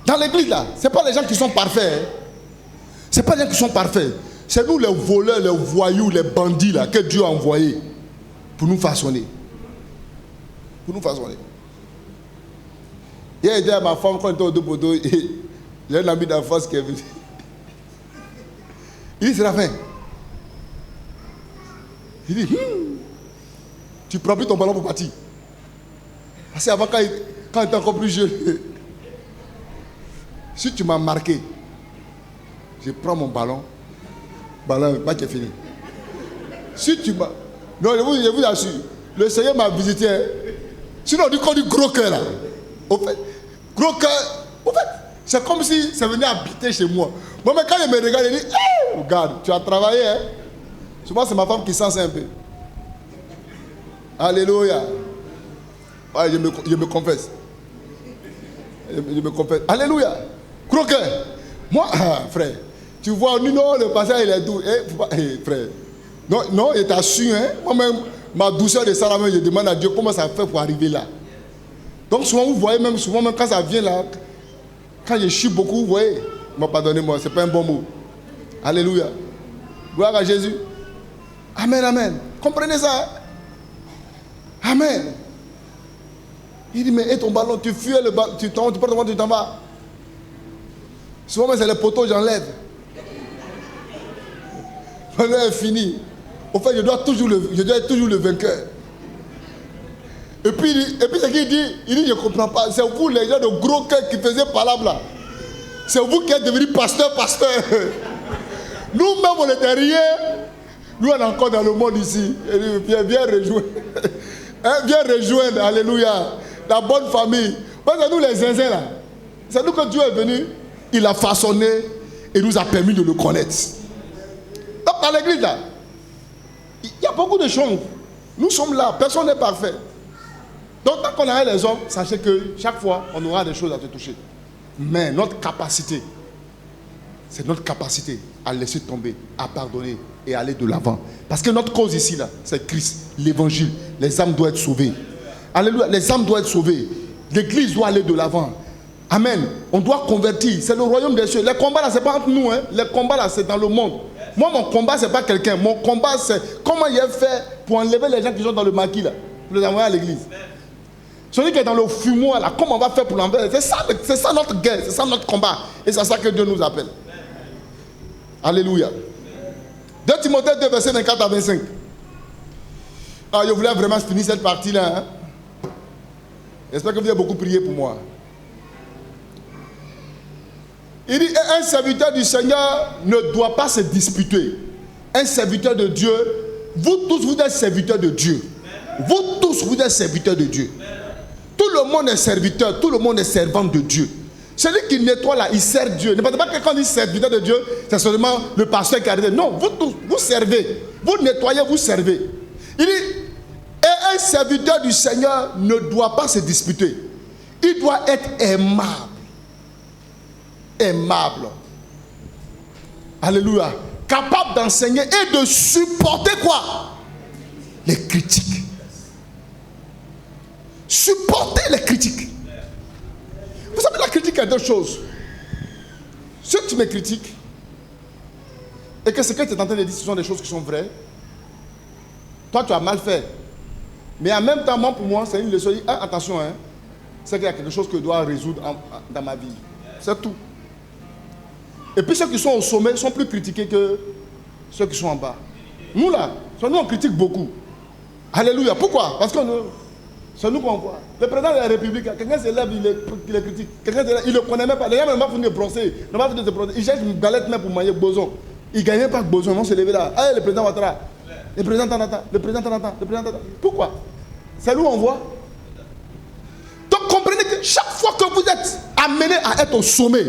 dans l'église là, ce n'est pas les gens qui sont parfaits. Hein. Ce n'est pas les gens qui sont parfaits. C'est nous les voleurs, les voyous, les bandits là, que Dieu a envoyés pour nous façonner. Pour nous façonner. Hier, j'ai dit à ma femme, quand on était au deux poteaux, j'ai un ami d'enfance qui est venu. Il dit, c'est la fin. Il dit, tu prends plus ton ballon pour partir. Parce qu'avant, quand il était encore plus jeune, si tu m'as marqué, je prends mon ballon, pas qui est fini. Si tu m'as... Non, je vous assure, le Seigneur m'a visité. Sinon, on dit qu'on dit gros cœur là. Au fait, gros cœur, au fait, c'est comme si ça venait habiter chez moi. Moi, mais quand il me regarde, il dit, hey, regarde, tu as travaillé, hein. Souvent, c'est ma femme qui sent ça un peu. Alléluia. Ouais, je me confesse. Je me confesse. Alléluia. Gros cœur. Moi, frère, tu vois, non, le passage, il est doux. Frère. Non, il t'a su, hein. Moi-même, ma douceur de ça, je demande à Dieu comment ça fait pour arriver là. Donc, souvent, vous voyez, même quand ça vient là, quand je chie beaucoup, vous voyez, pardonnez-moi, ce n'est pas un bon mot. Alléluia. Gloire à Jésus. Amen, amen. Comprenez ça? Amen. Il dit, mais et ton ballon, tu fuis le ballon, tu prends ton ballon, tu t'en vas. Souvent, c'est les poteaux, j'enlève. Le ballon est fini. Au fait, je dois être toujours le vainqueur. Et puis ce qu'il dit, il dit, je ne comprends pas. C'est vous, les gens de gros cœur qui faisaient palabre là. C'est vous qui êtes devenus pasteur. Nous-mêmes, on n'était rien. Nous, on est encore dans le monde ici. Viens rejoindre. Viens rejoindre, alléluia. La bonne famille. Parce que nous, les zinzins là, c'est nous que Dieu est venu. Il a façonné et nous a permis de le connaître. Donc, dans l'église là, il y a beaucoup de choses. Nous sommes là, personne n'est parfait. Donc, tant qu'on a les hommes, sachez que chaque fois, on aura des choses à te toucher. Mais notre capacité, c'est notre capacité à laisser tomber, à pardonner et à aller de l'avant. Parce que notre cause ici, là, c'est Christ, l'évangile. Les âmes doivent être sauvées. Alléluia, les âmes doivent être sauvées. L'église doit aller de l'avant. Amen. On doit convertir. C'est le royaume des cieux. Les combats là, ce n'est pas entre nous. Hein. Les combats là, c'est dans le monde. Moi, mon combat, ce n'est pas quelqu'un. Mon combat, c'est comment il a fait pour enlever les gens qui sont dans le maquis là, pour les envoyer à l'église. Celui qui est dans le fumoir là, comment on va faire pour l'enlever? C'est ça notre guerre, c'est ça notre combat. Et c'est ça que Dieu nous appelle. Alléluia. 2 Timothée 2, verset 24 à 25. Ah, je voulais vraiment finir cette partie-là. Hein? J'espère que vous avez beaucoup prié pour moi. Il dit, un serviteur du Seigneur ne doit pas se disputer. Un serviteur de Dieu, vous tous, vous êtes serviteurs de Dieu. Vous tous, vous êtes serviteurs de Dieu. Tout le monde est serviteur, tout le monde est servant de Dieu. Celui qui nettoie là, il sert Dieu. Ne pensez pas que quand il dit serviteur de Dieu, c'est seulement le pasteur qui arrive. Non, vous tous, vous servez. Vous nettoyez, vous servez. Il dit, et un serviteur du Seigneur ne doit pas se disputer. Il doit être aimable. Aimable. Alléluia. Capable d'enseigner et de supporter quoi? Les critiques. Supporter les critiques. Vous savez, la critique est deux choses. Si tu me critiques et que ce que tu es en train de dire, ce sont des choses qui sont vraies, toi tu as mal fait. Mais en même temps, moi, pour moi, c'est une leçon. Attention, hein, c'est qu'il y a quelque chose que je dois résoudre dans ma vie. C'est tout. Et puis ceux qui sont au sommet sont plus critiqués que ceux qui sont en bas. Nous là, nous on critique beaucoup. Alléluia. Pourquoi? Parce que c'est nous qu'on voit. Le président de la République, quelqu'un se lève, il est critique. Quelqu'un se lève, il ne le connaît même pas. Les gens ne vont pas venir brosser. Il cherche une galette même pour manger boson. Il ne gagnait pas boson, ils vont se lever là. Ah, le président Ouattara. Le président Tanata. Le président Tanata. Le président Tanata. Pourquoi? C'est nous on voit. Donc comprenez que chaque fois que vous êtes amené à être au sommet,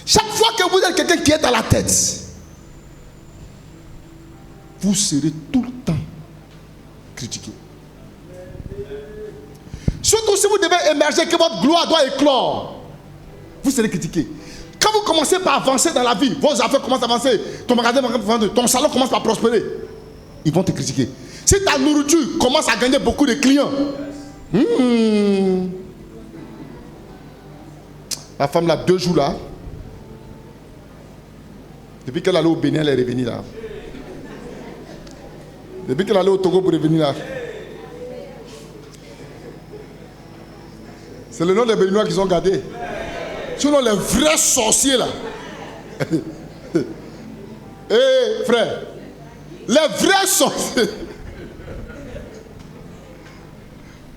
chaque fois que vous êtes quelqu'un qui est à la tête, vous serez tout le temps critiqué. Surtout si vous devez émerger, que votre gloire doit éclore, vous serez critiqué. Quand vous commencez par avancer dans la vie, vos affaires commencent à avancer, ton magasin va avancer, ton salon commence à prospérer, ils vont te critiquer. Si ta nourriture commence à gagner beaucoup de clients, la femme là, 2 jours là, depuis qu'elle allait au Bénin, elle est revenue là. Depuis qu'elle allait au Togo pour revenir là. C'est le nom des Béninois qu'ils ont gardé. Sinon les vrais sorciers là. Eh frère, les vrais sorciers.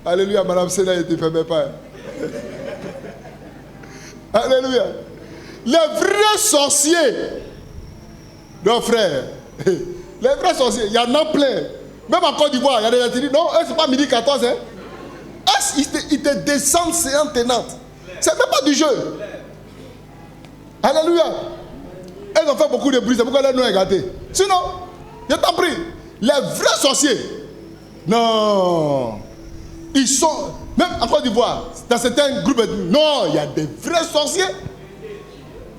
Alléluia, madame Sénat, ne te fermez pas. Alléluia. Les vrais sorciers. Non frère. Les vrais sorciers, il y en a plein. Même en Côte d'Ivoire, il y a des gens qui disent non, c'est pas midi 14, hein. Ils te descendent séance tenante. C'est même pas du jeu. Alléluia. Elles ont fait beaucoup de bruit, c'est pourquoi leur nom est gâté. Sinon, je t'en prie, les vrais sorciers, non. Ils sont, même en Côte d'Ivoire, dans certains groupes, non, il y a des vrais sorciers.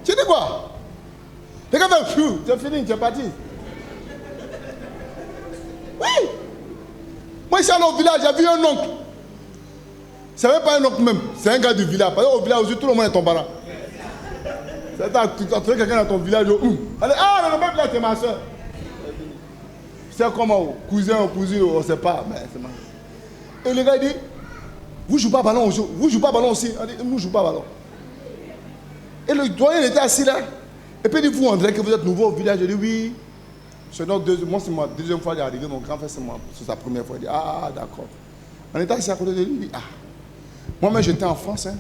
Tu dis quoi? Les gars font, c'est fini, tu es parti. Oui. Moi, ici, allé au village, j'ai vu un oncle. C'est même pas un oncle même, c'est un gars du village. Parce qu'au village aussi, tout le monde est tombé là. Tu as trouvé quelqu'un dans ton village. Allez, ah, non, même là, c'est ma soeur. C'est comment, cousin ou cousine, on ne sait pas. Mais c'est ma... Et le gars dit, vous ne jouez pas ballon, vous ne jouez pas ballon aussi. On dit, nous ne jouons pas ballon. Et le doyen était assis là. Et puis il dit, vous, André, que vous êtes nouveau au village. Je dis, oui. Moi, c'est ma deuxième fois d'arriver. Mon grand frère, c'est sa première fois. Il dit, ah, d'accord. On était assis à côté de lui. Il dit, ah. Moi-même, j'étais en France. Hein.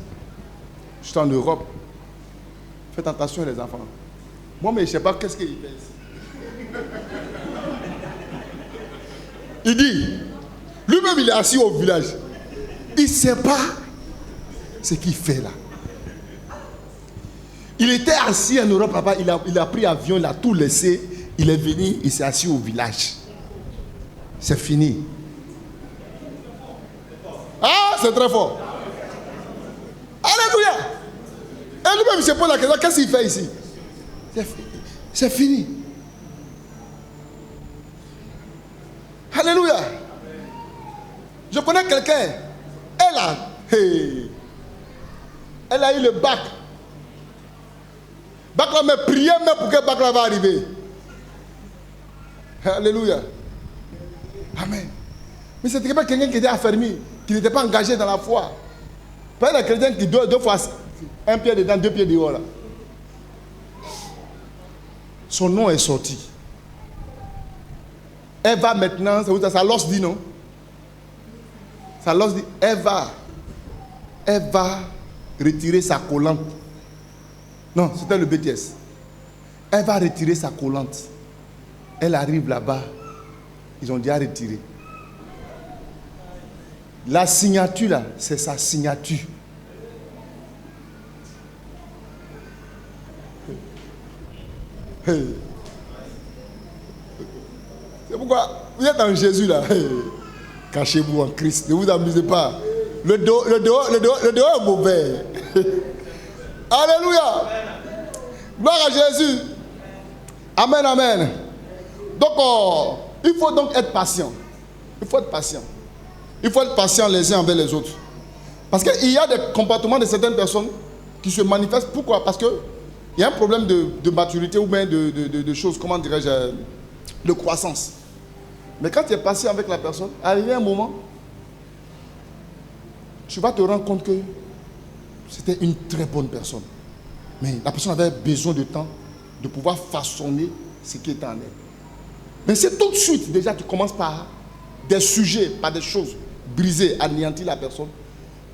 J'étais en Europe. Faites attention, les enfants. Moi, mais je ne sais pas qu'est-ce qu'il fait ici. Il dit, lui-même, il est assis au village. Il ne sait pas ce qu'il fait là. Il était assis en Europe là-bas, il a pris avion, il a tout laissé. Il est venu, il s'est assis au village. C'est fini. Ah, c'est très fort. Alléluia. Et lui-même, il se pose la question, qu'est-ce qu'il fait ici? C'est fini. Alléluia. Je connais quelqu'un. Elle a eu le bac. Bac là, mais priez même pour que bac là va arriver. Alléluia. Amen. Mais c'était pas quelqu'un qui était affermi, qui n'était pas engagé dans la foi. Pas un chrétien qui deux fois un pied dedans, deux pieds dehors là. Son nom est sorti. Elle va maintenant, ça l'os dit non? Ça l'os dit, elle va retirer sa collante. Non, c'était le BTS. Elle va retirer sa collante. Elle arrive là-bas. Ils ont déjà retiré. La signature là, c'est sa signature. C'est pourquoi vous êtes en Jésus là. Cachez-vous en Christ. Ne vous amusez pas. Le dehors est mauvais. Alléluia. Gloire à Jésus. Amen, amen. Donc, il faut donc être patient. Il faut être patient. Il faut être patient les uns envers les autres. Parce qu'il y a des comportements de certaines personnes qui se manifestent. Pourquoi? Parce qu'il y a un problème de maturité ou bien de choses, comment dirais-je, de croissance. Mais quand tu es patient avec la personne, arrivé un moment, tu vas te rendre compte que c'était une très bonne personne. Mais la personne avait besoin de temps de pouvoir façonner ce qui était en elle. Mais c'est tout de suite, déjà, tu commences par des sujets, par des choses brisées, anéantir la personne.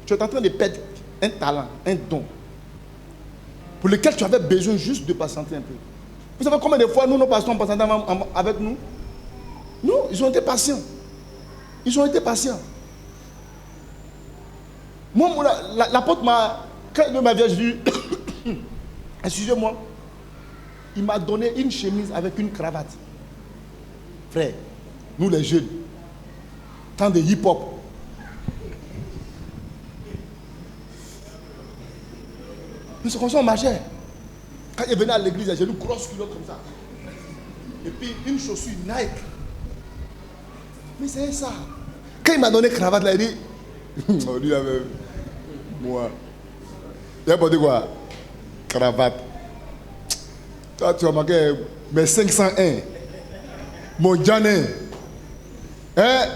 Tu es en train de perdre un talent, un don, pour lequel tu avais besoin juste de patienter un peu. Vous savez combien de fois nous, nos pasteurs, ont patienté avec nous? Non, ils ont été patients. Ils ont été patients. Moi, l'apôtre quand il m'avait dit, excusez-moi, il m'a donné une chemise avec une cravate. Frère, nous les jeunes, tant de hip-hop. Nous sommes comme ça, on marchait. Quand il venait à l'église, j'ai une grosse culotte comme ça. Et puis une chaussure Nike. Mais c'est ça. Quand il m'a donné cravate, là, il dit, on dit la même. Moi. Il a pas dit quoi? Cravate. Toi, tu as marqué mes 501. Mon Janet. Gars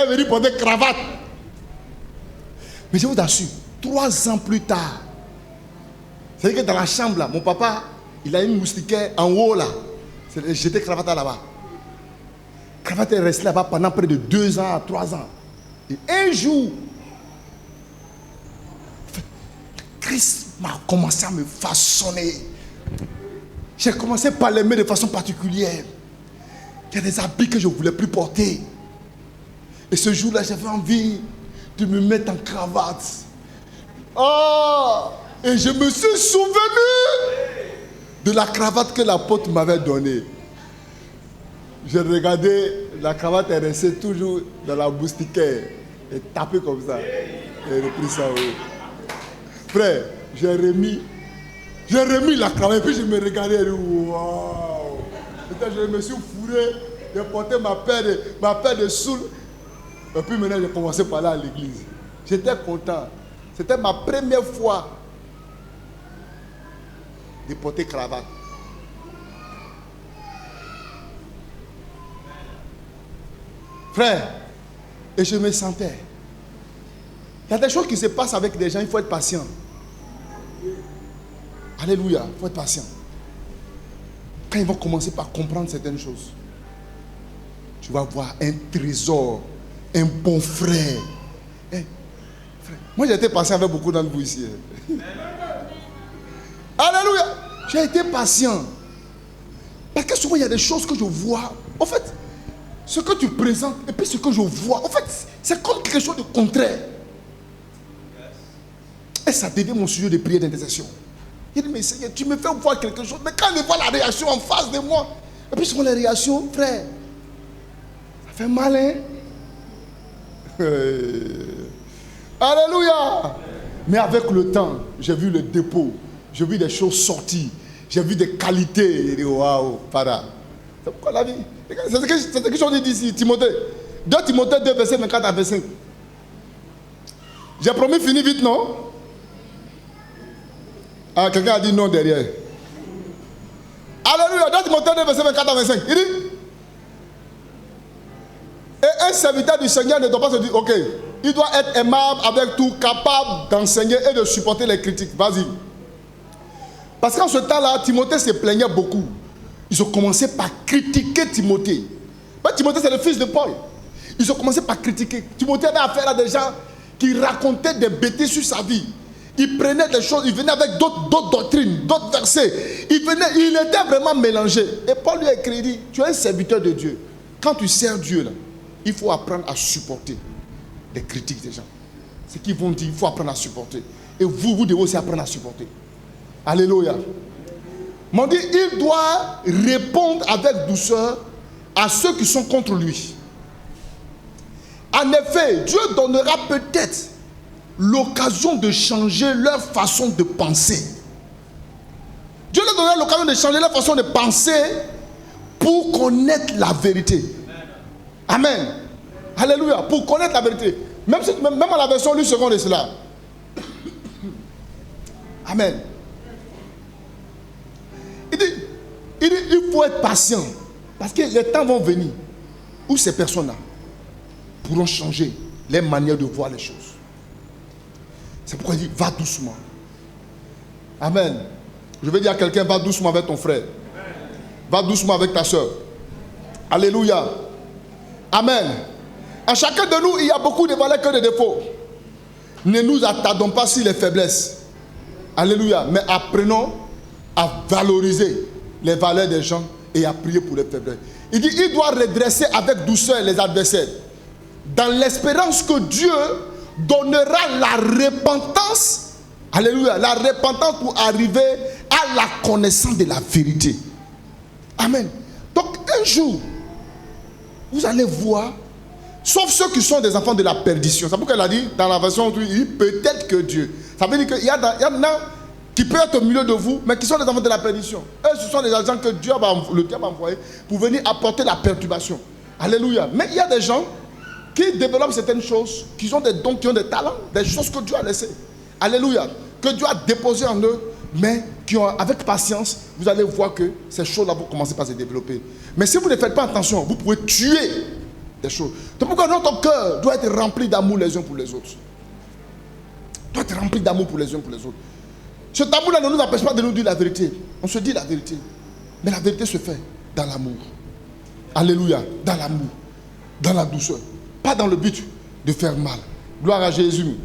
venu porter cravate. Mais je vous assure, 3 ans plus tard, c'est-à-dire que dans la chambre là, mon papa, il a une moustiquaire en haut là. J'étais cravate là-bas. Cravate est resté là-bas pendant près de 2 ans à 3 ans. Et un jour, Christ m'a commencé à me façonner. J'ai commencé par l'aimer de façon particulière. Il y a des habits que je ne voulais plus porter. Et ce jour-là, j'avais envie de me mettre en cravate. Oh! Et je me suis souvenu de la cravate que l'apôtre m'avait donnée. J'ai regardé, la cravate est restée toujours dans la moustiquaire. Et tapée comme ça. Et j'ai repris ça. Frère, j'ai remis la cravate. Et puis je me regardais et je dis, waouh! Je me suis fourré. J'ai porté ma paire de soules. Et puis maintenant, j'ai commencé par là à l'église. J'étais content. C'était ma première fois de porter cravate. Frère, et je me sentais. Il y a des choses qui se passent avec des gens, il faut être patient. Alléluia, il faut être patient. Quand ils vont commencer par comprendre certaines choses, tu vas voir un trésor, un bon frère. Hey, frère. Moi j'ai été patient avec beaucoup d'entre vous ici. Alléluia. J'ai été patient. Parce que souvent il y a des choses que je vois. En fait, ce que tu présentes et puis ce que je vois, en fait, c'est comme quelque chose de contraire. Et ça devient mon sujet de prière d'intercession. Il dit, mais Seigneur, tu me fais voir quelque chose. Mais quand je vois la réaction en face de moi, et puis sur les réactions, frère, ça fait mal, hein? Alléluia. Mais avec le temps, j'ai vu le dépôt, j'ai vu des choses sortir, j'ai vu des qualités. Il dit, waouh, para. C'est pourquoi la vie. C'est ce que je dis ici, Timothée. 2 Timothée 2, verset 24 à 25. J'ai promis finir vite, non? Ah, quelqu'un a dit non derrière. Alléluia. 2 Timothée 2, verset 24 à 25. Il dit, et un serviteur du Seigneur ne doit pas se dire, ok, il doit être aimable avec tout, capable d'enseigner et de supporter les critiques. Vas-y. Parce qu'en ce temps-là, Timothée se plaignait beaucoup. Ils ont commencé par critiquer Timothée. Mais Timothée, c'est le fils de Paul. Ils ont commencé par critiquer. Timothée avait affaire à des gens qui racontaient des bêtises sur sa vie. Il prenait des choses, il venait avec d'autres doctrines, d'autres versets. Il était vraiment mélangé. Et Paul lui a écrit, il dit, tu es un serviteur de Dieu. Quand tu sers Dieu, là, il faut apprendre à supporter les critiques des gens. Ce qu'ils vont dire, il faut apprendre à supporter. Et vous devez aussi apprendre à supporter. Alléluia. M'ont dit, il doit répondre avec douceur à ceux qui sont contre lui. En effet, Dieu donnera peut-être l'occasion de changer leur façon de penser. Dieu leur donnera l'occasion de changer leur façon de penser pour connaître la vérité. Amen. Alléluia. Pour connaître la vérité. Même à la version lui seconde de cela. Amen. Il faut être patient. Parce que les temps vont venir où ces personnes-là pourront changer les manières de voir les choses. C'est pourquoi il dit, va doucement. Amen. Je vais dire à quelqu'un, va doucement avec ton frère. Va doucement avec ta soeur. Alléluia. Amen. À chacun de nous, il y a beaucoup de valeurs que de défauts. Ne nous attardons pas sur les faiblesses. Alléluia. Mais apprenons à valoriser les valeurs des gens et à prier pour les faiblesses. Il dit, il doit redresser avec douceur les adversaires, dans l'espérance que Dieu donnera la repentance. Alléluia. La repentance pour arriver à la connaissance de la vérité. Amen. Donc un jour, vous allez voir, sauf ceux qui sont des enfants de la perdition. C'est pourquoi elle a dit dans la version où il dit peut-être que Dieu. Ça veut dire qu'il y en a qui peuvent être au milieu de vous, mais qui sont des enfants de la perdition. Eux, ce sont des agents que le diable a envoyés pour venir apporter la perturbation. Alléluia. Mais il y a des gens qui développent certaines choses, qui ont des dons, qui ont des talents, des choses que Dieu a laissées. Alléluia. Que Dieu a déposées en eux, mais qui ont, avec patience, vous allez voir que ces choses-là vont commencer par se développer. Mais si vous ne faites pas attention, vous pouvez tuer des choses. C'est pourquoi notre cœur doit être rempli d'amour les uns pour les autres. Doit être rempli d'amour pour les uns pour les autres. Ce amour-là ne nous empêche pas de nous dire la vérité. On se dit la vérité. Mais la vérité se fait dans l'amour. Alléluia. Dans l'amour. Dans la douceur. Pas dans le but de faire mal. Gloire à Jésus.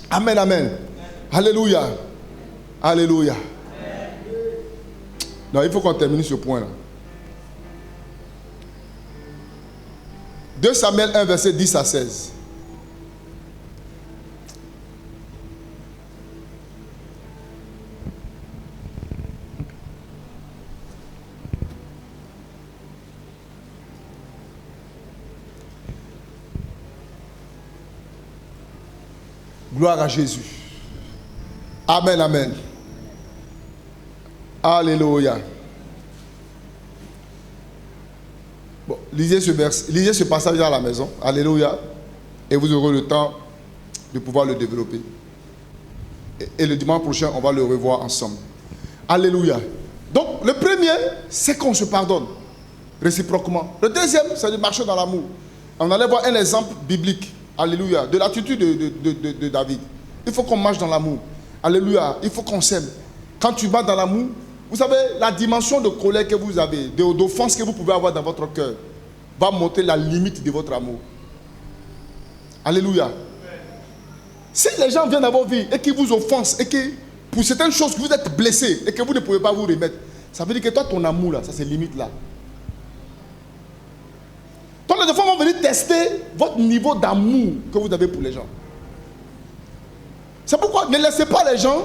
Amen, amen. Alléluia. Alléluia. Non, il faut qu'on termine ce point-là. 2 Samuel 1, verset 10 à 16. Gloire à Jésus. Amen, amen. Alléluia. Bon, lisez ce passage à la maison. Alléluia. Et vous aurez le temps de pouvoir le développer. Et le dimanche prochain, on va le revoir ensemble. Alléluia. Donc, le premier, c'est qu'on se pardonne réciproquement. Le deuxième, c'est de marcher dans l'amour. On allait voir un exemple biblique. Alléluia. De l'attitude de David. Il faut qu'on marche dans l'amour. Alléluia. Il faut qu'on s'aime. Quand tu vas dans l'amour, vous savez, la dimension de colère que vous avez, d'offense que vous pouvez avoir dans votre cœur, va montrer la limite de votre amour. Alléluia. Si les gens viennent dans votre vie et qu'ils vous offensent et que pour certaines choses vous êtes blessé et que vous ne pouvez pas vous remettre, ça veut dire que toi, ton amour là, ça c'est limite là. Donc les enfants vont venir tester votre niveau d'amour que vous avez pour les gens. C'est pourquoi ne laissez pas les gens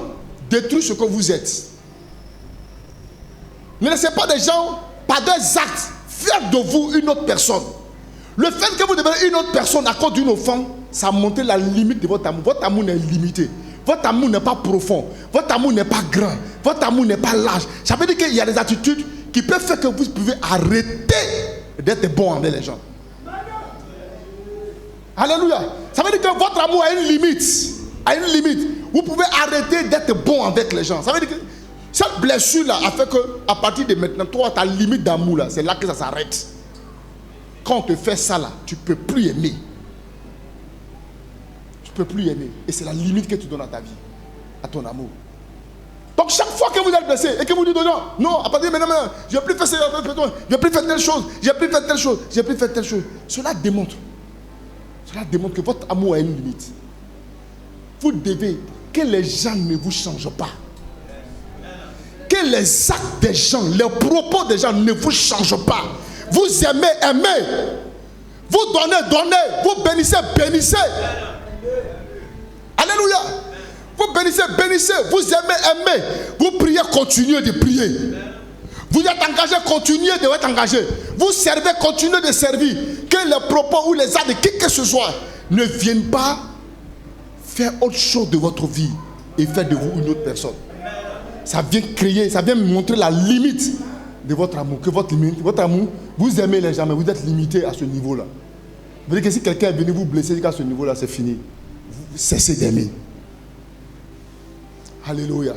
détruire ce que vous êtes. Ne laissez pas les gens, par des actes, faire de vous une autre personne. Le fait que vous devenez une autre personne à cause d'une offense, ça montre la limite de votre amour. Votre amour est limité. Votre amour n'est pas profond. Votre amour n'est pas grand. Votre amour n'est pas large. Ça veut dire qu'il y a des attitudes qui peuvent faire que vous pouvez arrêter d'être bon envers les gens. Alléluia. Ça veut dire que votre amour a une limite. A une limite. Vous pouvez arrêter d'être bon avec les gens. Ça veut dire que cette blessure-là a fait que, à partir de maintenant, toi, ta limite d'amour, là, c'est là que ça s'arrête. Quand on te fait ça, là, tu ne peux plus aimer. Tu ne peux plus aimer. Et c'est la limite que tu donnes à ta vie, à ton amour. Donc, chaque fois que vous êtes blessé et que vous dites non, non, à partir de maintenant, je n'ai plus fait ça, je n'ai plus fait telle chose, j'ai plus fait telle chose, j'ai plus fait telle chose. Cela démontre que votre amour a une limite. Vous devez que les gens ne vous changent pas. Que les actes des gens, les propos des gens ne vous changent pas. Vous aimez, aimez. Vous donnez, donnez. Vous bénissez, bénissez. Alléluia. Vous bénissez, bénissez. Vous aimez, aimez. Vous priez, continuez de prier. Vous êtes engagé, continuez d'être engagé. Vous servez, continuez de servir. Que les propos ou les actes de qui que ce soit ne viennent pas faire autre chose de votre vie et faire de vous une autre personne. Ça vient créer, ça vient montrer la limite de votre amour. Que votre amour, vous aimez les gens, mais vous êtes limité à ce niveau-là. Vous voyez que si quelqu'un est venu vous blesser jusqu'à ce niveau-là, c'est fini. Vous cessez d'aimer. Alléluia.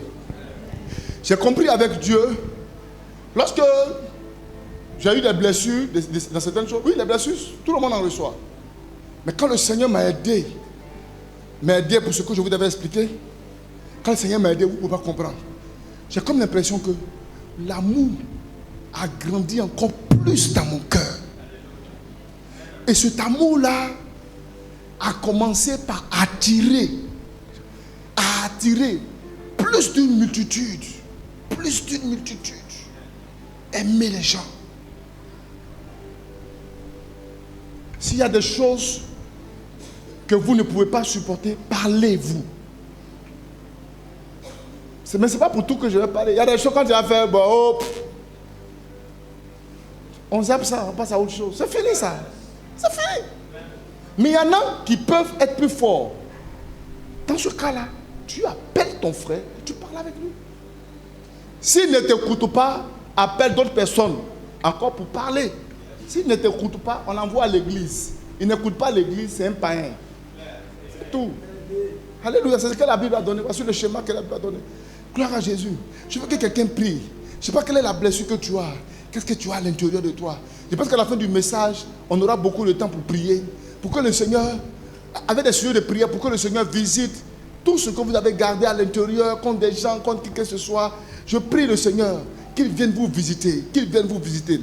J'ai compris avec Dieu, lorsque j'ai eu des blessures dans certaines choses, oui, les blessures, tout le monde en reçoit. Mais quand le Seigneur m'a aidé pour ce que je vous avais expliqué, quand le Seigneur m'a aidé, vous ne pouvez pas comprendre. J'ai comme l'impression que l'amour a grandi encore plus dans mon cœur. Et cet amour-là a commencé par attirer plus d'une multitude. Aimer les gens. S'il y a des choses que vous ne pouvez pas supporter, parlez-vous. Mais ce n'est pas pour tout que je vais parler. Il y a des choses quand tu vas faire, bon, oh, on zappe ça, on passe à autre chose. C'est fini ça. C'est fini. Mais il y en a qui peuvent être plus forts. Dans ce cas-là, tu appelles ton frère et tu parles avec lui. S'il ne t'écoute pas, appelle d'autres personnes encore pour parler. S'il ne t'écoute pas, on l'envoie à l'église. Il n'écoute pas l'église, c'est un païen. C'est tout. Alléluia, c'est ce que la Bible a donné. Voici le schéma que la Bible a donné. Gloire à Jésus. Je veux que quelqu'un prie. Je ne sais pas quelle est la blessure que tu as. Qu'est-ce que tu as à l'intérieur de toi? Je pense qu'à la fin du message, on aura beaucoup de temps pour prier. Pour que le Seigneur, avec des sujets de prière, pour que le Seigneur visite tout ce que vous avez gardé à l'intérieur, contre des gens, contre qui que ce soit. Je prie le Seigneur qu'il vienne vous visiter. Qu'il vienne vous visiter.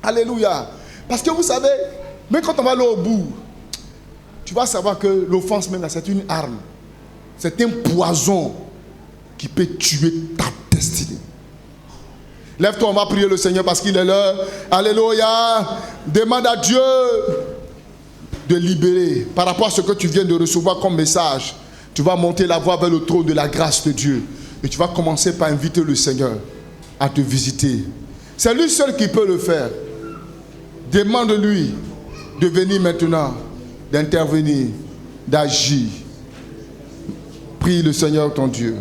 Alléluia. Parce que vous savez, même quand on va aller au bout, tu vas savoir que l'offense même là, c'est une arme. C'est un poison qui peut tuer ta destinée. Lève-toi, on va prier le Seigneur parce qu'il est là. Alléluia. Demande à Dieu de libérer. Par rapport à ce que tu viens de recevoir comme message, tu vas monter la voie vers le trône de la grâce de Dieu. Et tu vas commencer par inviter le Seigneur à te visiter. C'est lui seul qui peut le faire. Demande-lui de venir maintenant, d'intervenir, d'agir. Prie le Seigneur ton Dieu.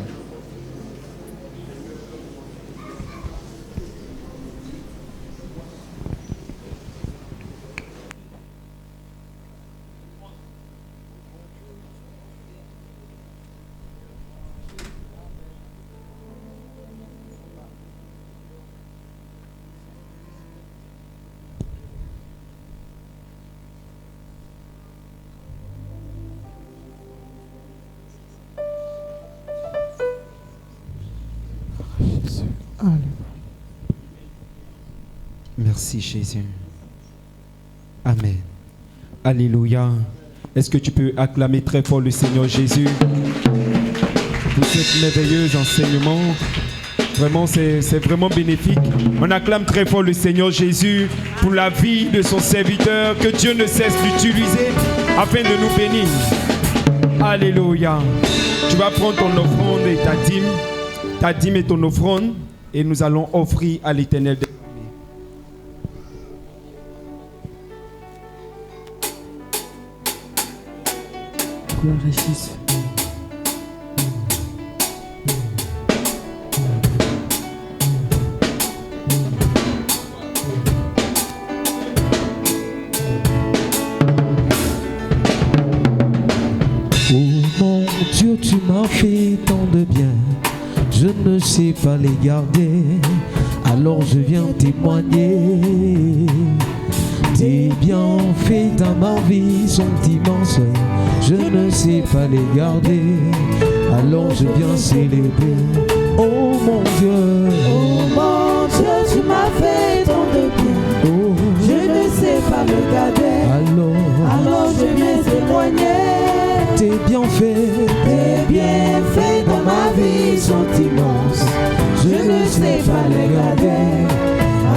Merci Jésus. Amen. Alléluia. Est-ce que tu peux acclamer très fort le Seigneur Jésus pour cet merveilleux enseignement? Vraiment, c'est vraiment bénéfique. On acclame très fort le Seigneur Jésus pour la vie de son serviteur, que Dieu ne cesse d'utiliser afin de nous bénir. Alléluia. Tu vas prendre ton offrande et ta dîme et ton offrande, et nous allons offrir à l'Éternel. Gloire à Jésus. Dieu, tu m'as fait tant de bien, je ne sais pas les garder, alors je viens témoigner. Tes bienfaits dans ma vie sont immenses, je ne sais pas les garder, alors je viens célébrer. Oh mon Dieu, tu m'as fait tant de bien, oh, je ne sais pas le garder, alors je viens témoigner. Tes bienfaits dans ma vie sont immenses, je ne sais pas les garder,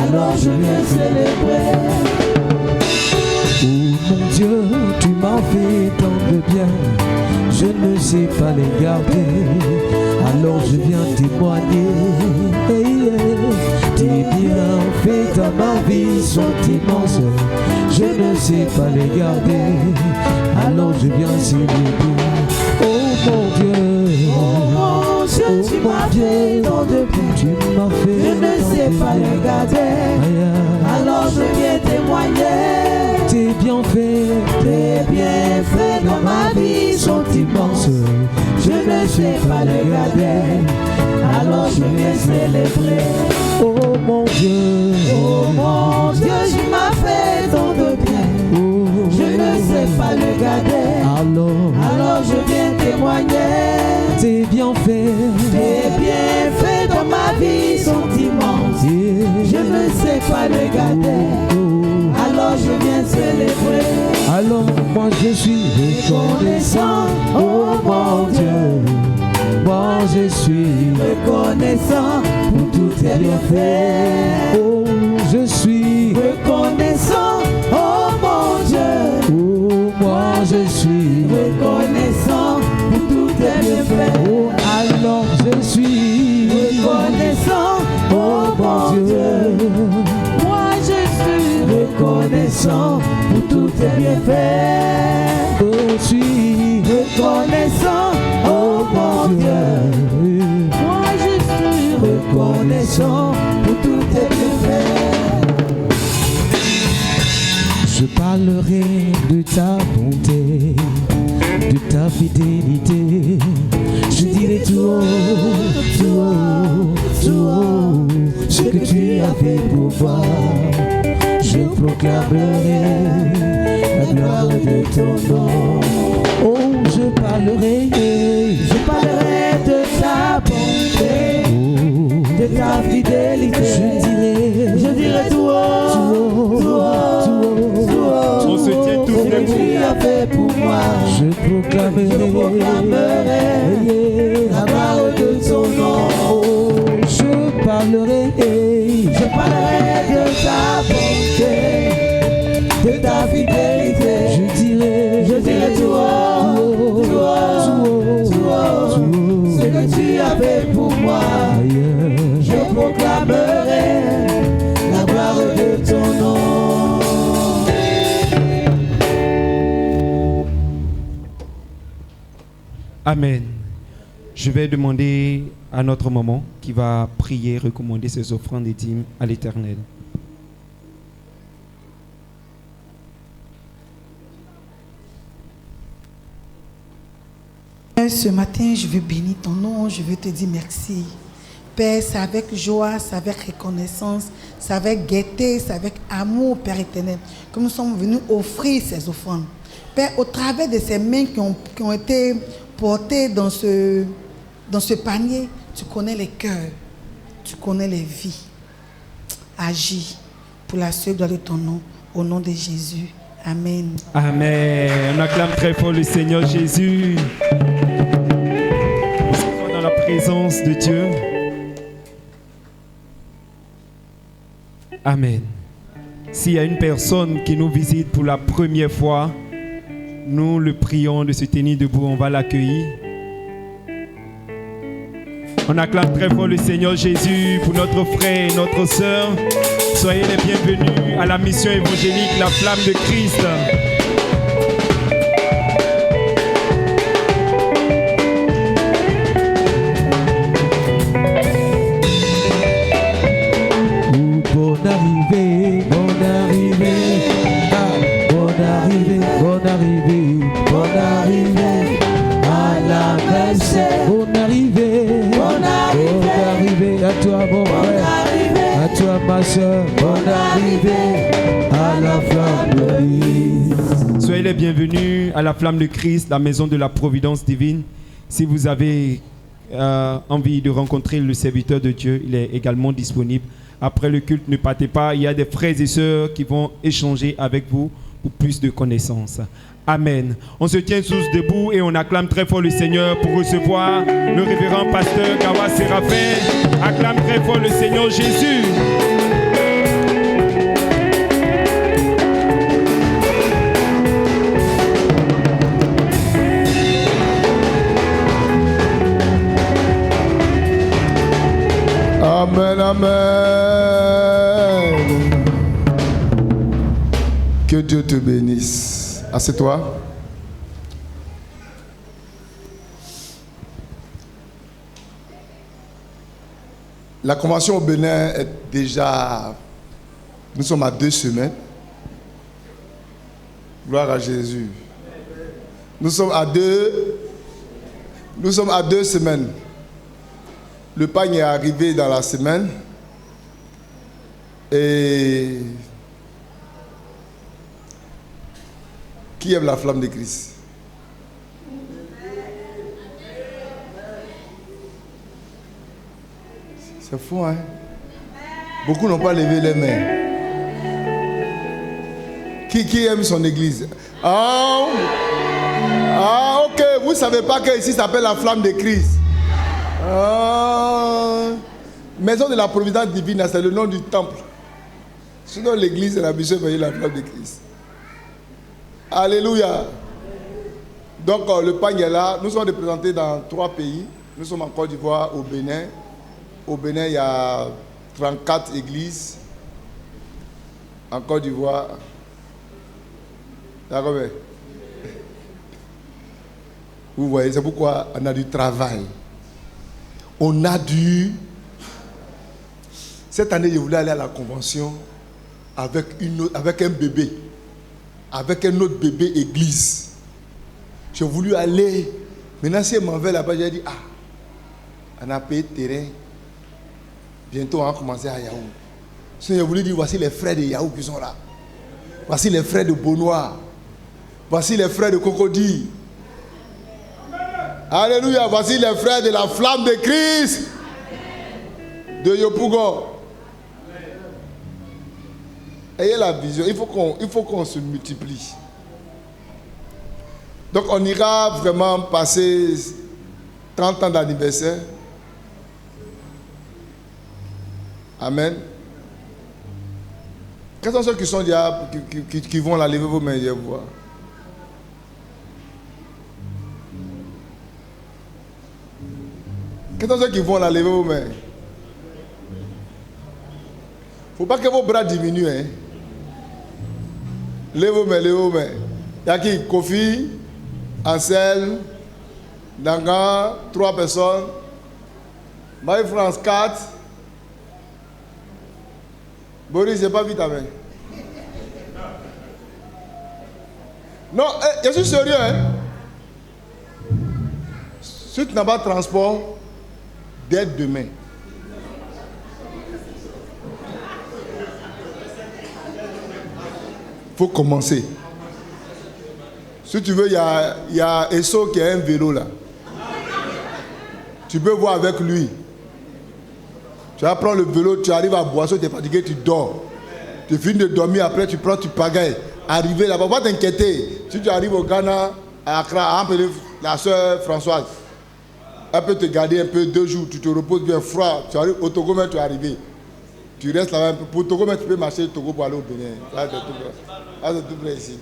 alors je viens célébrer. Oh mon Dieu, tu m'as fait tant de bien, je ne sais pas les garder, alors je viens témoigner. Tes bienfaits dans ma vie sont immenses, je ne sais pas les garder, alors je viens célébrer. Oh mon Dieu, tu m'as fait tant de bien, je ne sais pas les garder, alors je viens témoigner. Tes bienfaits dans ma vie sont immenses, je ne sais pas les garder, alors je viens célébrer. Oh mon Dieu, tu m'as fait tant de bien, je ne sais pas le garder, alors je viens témoigner. Tes bienfaits dans ma vie sont immenses, je ne sais pas le garder, alors je viens célébrer. Alors moi je suis reconnaissant, oh mon Dieu, moi je suis reconnaissant pour tous tes bienfaits. Oh, je suis reconnaissant, oh mon Dieu, oh, moi je suis reconnaissant pour tous tes bienfaits. Oh, alors je suis reconnaissant, oh mon Dieu, moi je suis reconnaissant pour tous tes bienfaits. Je suis reconnaissant, oh mon Dieu, moi je suis reconnaissant pour tous tes bienfaits. Je parlerai de ta bonté, de ta fidélité. Je dirai tout haut, tout haut, tout haut, ce que tu as fait pour moi. Je proclamerai la gloire de ton nom. Oh, je parlerai de ta bonté, de ta fidélité. Je dirai tout haut, tout haut, On se tient tous ce que tu as fait pour moi. Je proclamerai la gloire de ton nom. Oh, je parlerai de ta bonté, de ta fidélité. Je dirai tout haut, tout haut, tout haut, ce que tu as fait pour moi. Je proclamerai la gloire de ton nom. Amen. Je vais demander à notre maman qui va prier, recommander ses offrandes et dîmes à l'Éternel. Ce matin, je veux bénir ton nom, je veux te dire merci. Père, c'est avec joie, c'est avec reconnaissance, c'est avec gaieté, c'est avec amour, Père éternel, que nous sommes venus offrir ces offrandes. Père, au travers de ces mains qui ont été portées dans ce panier, tu connais les cœurs, tu connais les vies. Agis, pour la seule gloire de ton nom, au nom de Jésus. Amen. Amen. On acclame très fort le Seigneur Jésus. Nous sommes dans la présence de Dieu. Amen. S'il y a une personne qui nous visite pour la première fois, nous le prions de se tenir debout, on va l'accueillir. On acclame très fort le Seigneur Jésus pour notre frère et notre sœur. Soyez les bienvenus à la mission évangélique, la flamme de Christ. Bonne arrivée, bonne arrivée, bonne arrivée, bonne arrivée, bonne arrivée à la messe. Bonne arrivée, bonne arrivée à toi mon frère, à toi ma soeur, bonne arrivée à la flamme de Christ. Soyez les bienvenus à la flamme de Christ, la maison de la providence divine. Si vous avez envie de rencontrer le serviteur de Dieu, il est également disponible. Après le culte, ne partez pas, il y a des frères et sœurs qui vont échanger avec vous pour plus de connaissances. Amen. On se tient tous debout et on acclame très fort le Seigneur pour recevoir le révérend pasteur Gawa Séraphin. Acclame très fort le Seigneur Jésus. Amen, amen. Que Dieu te bénisse. Assieds-toi. La convention au Bénin est déjà... Nous sommes à 2 semaines. Gloire à Jésus. Nous sommes à 2 semaines. Le pagne est arrivé dans la semaine. Et qui aime la flamme de Christ? C'est fou, hein? Beaucoup n'ont pas levé les mains. Qui aime son église? Ok, vous ne savez pas que ici s'appelle la flamme de Christ. Maison de la providence divine, c'est le nom du temple. Sinon l'église c'est la mission de la flamme de Christ. Alléluia. Donc le pagne est là. Nous sommes représentés dans 3 pays. Nous sommes en Côte d'Ivoire, au Bénin. Au Bénin, il y a 34 églises. En Côte d'Ivoire. D'accord. Vous voyez, c'est pourquoi on a du travail. On a dû... Cette année, je voulais aller à la convention avec un bébé. Avec un autre bébé église. J'ai voulu aller. Maintenant, si elle m'en va là-bas, j'ai dit, on a payé terrain. Bientôt, on va commencer à Yahoo. Sinon, j'ai voulu dire, voici les frères de Yahoo qui sont là. Voici les frères de Beaunoir. Voici les frères de Cocody. Alléluia, voici les frères de la flamme de Christ. De Yopougon. Ayez la vision, il faut qu'on se multiplie. Donc on ira vraiment passer 30 ans d'anniversaire. Amen. Quels sont ceux qui sont déjà, qui vont la lever vos mains, je vais voir. Quels sont ceux qui vont la lever vos mains? Il ne faut pas que vos bras diminuent. Hein? Lève vos mains, lève vos mains. Il y a qui? Kofi, Anselme, Dangan, 3 personnes. Marie-France, 4. Boris, je n'ai pas vu ta main. Non, je suis sérieux. Hein? Si tu n'as pas de transport, dès demain. Il faut commencer. Si tu veux, il y a Esso qui a un vélo là. Tu peux voir avec lui. Tu vas prendre le vélo, tu arrives à Boisseau, tu es fatigué, tu dors. Tu finis de dormir, après tu prends, tu pagailles. Arrivé là-bas, va t'inquiéter. Si tu arrives au Ghana, à Accra, la soeur Françoise, elle peut te garder un peu 2 jours, tu te reposes bien froid. Tu arrives au Togo, tu es arrivé. Tu restes là-bas un peu. Pour Togo, tu peux marcher au Togo pour aller au Bénin. Là, c'est tout près ici.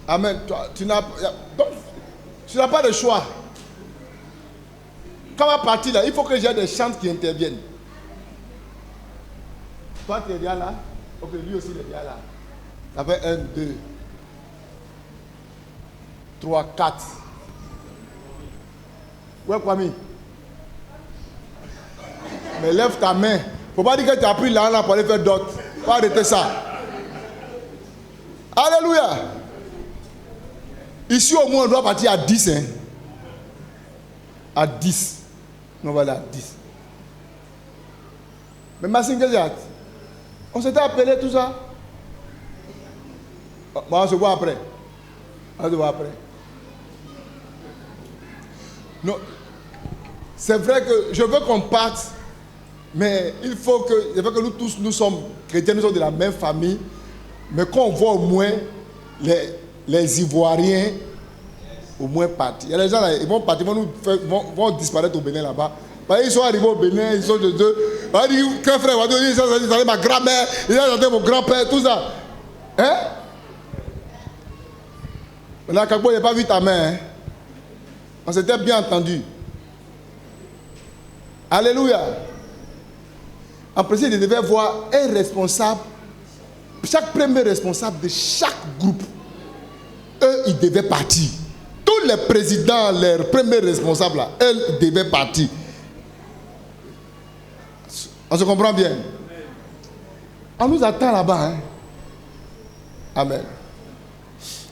Amen. Tu n'as pas de choix. Quand on va partir là, il faut que j'ai des chants qui interviennent. Toi, tu es déjà là. Ok, lui aussi, il est déjà là. Ça fait 1, 2, 3, 4. Ouais, Kwame. Mais lève ta main. Faut pas dire que tu as pris là pour aller faire d'autres. Faut arrêter ça. Alléluia. Ici, au moins, on doit partir à 10. Hein? À 10. On va aller à 10. Mais Massingéziat, on s'était appelé tout ça. Bon, on se voit après. On se voit après. Non. C'est vrai que je veux qu'on parte, mais il faut que nous tous, nous sommes chrétiens, nous sommes de la même famille, mais qu'on voit au moins les Ivoiriens au moins partir. Il y a des gens là, ils vont partir, vont disparaître au Bénin là-bas. Ils sont arrivés au Bénin, ils sont de deux. On va dire, qu'un frère va dire, ils ont entendu ma grand-mère, ils ont entendu mon grand-père, tout ça. Hein? Maintenant, Kagbo, il n'a pas vu ta main. Hein? On s'était bien entendu. Alléluia. En principe, il devait voir un responsable, chaque premier responsable de chaque groupe. Eux, ils devaient partir. Tous les présidents, les premiers responsables, là, eux, ils devaient partir. On se comprend bien? On nous attend là-bas. Hein? Amen.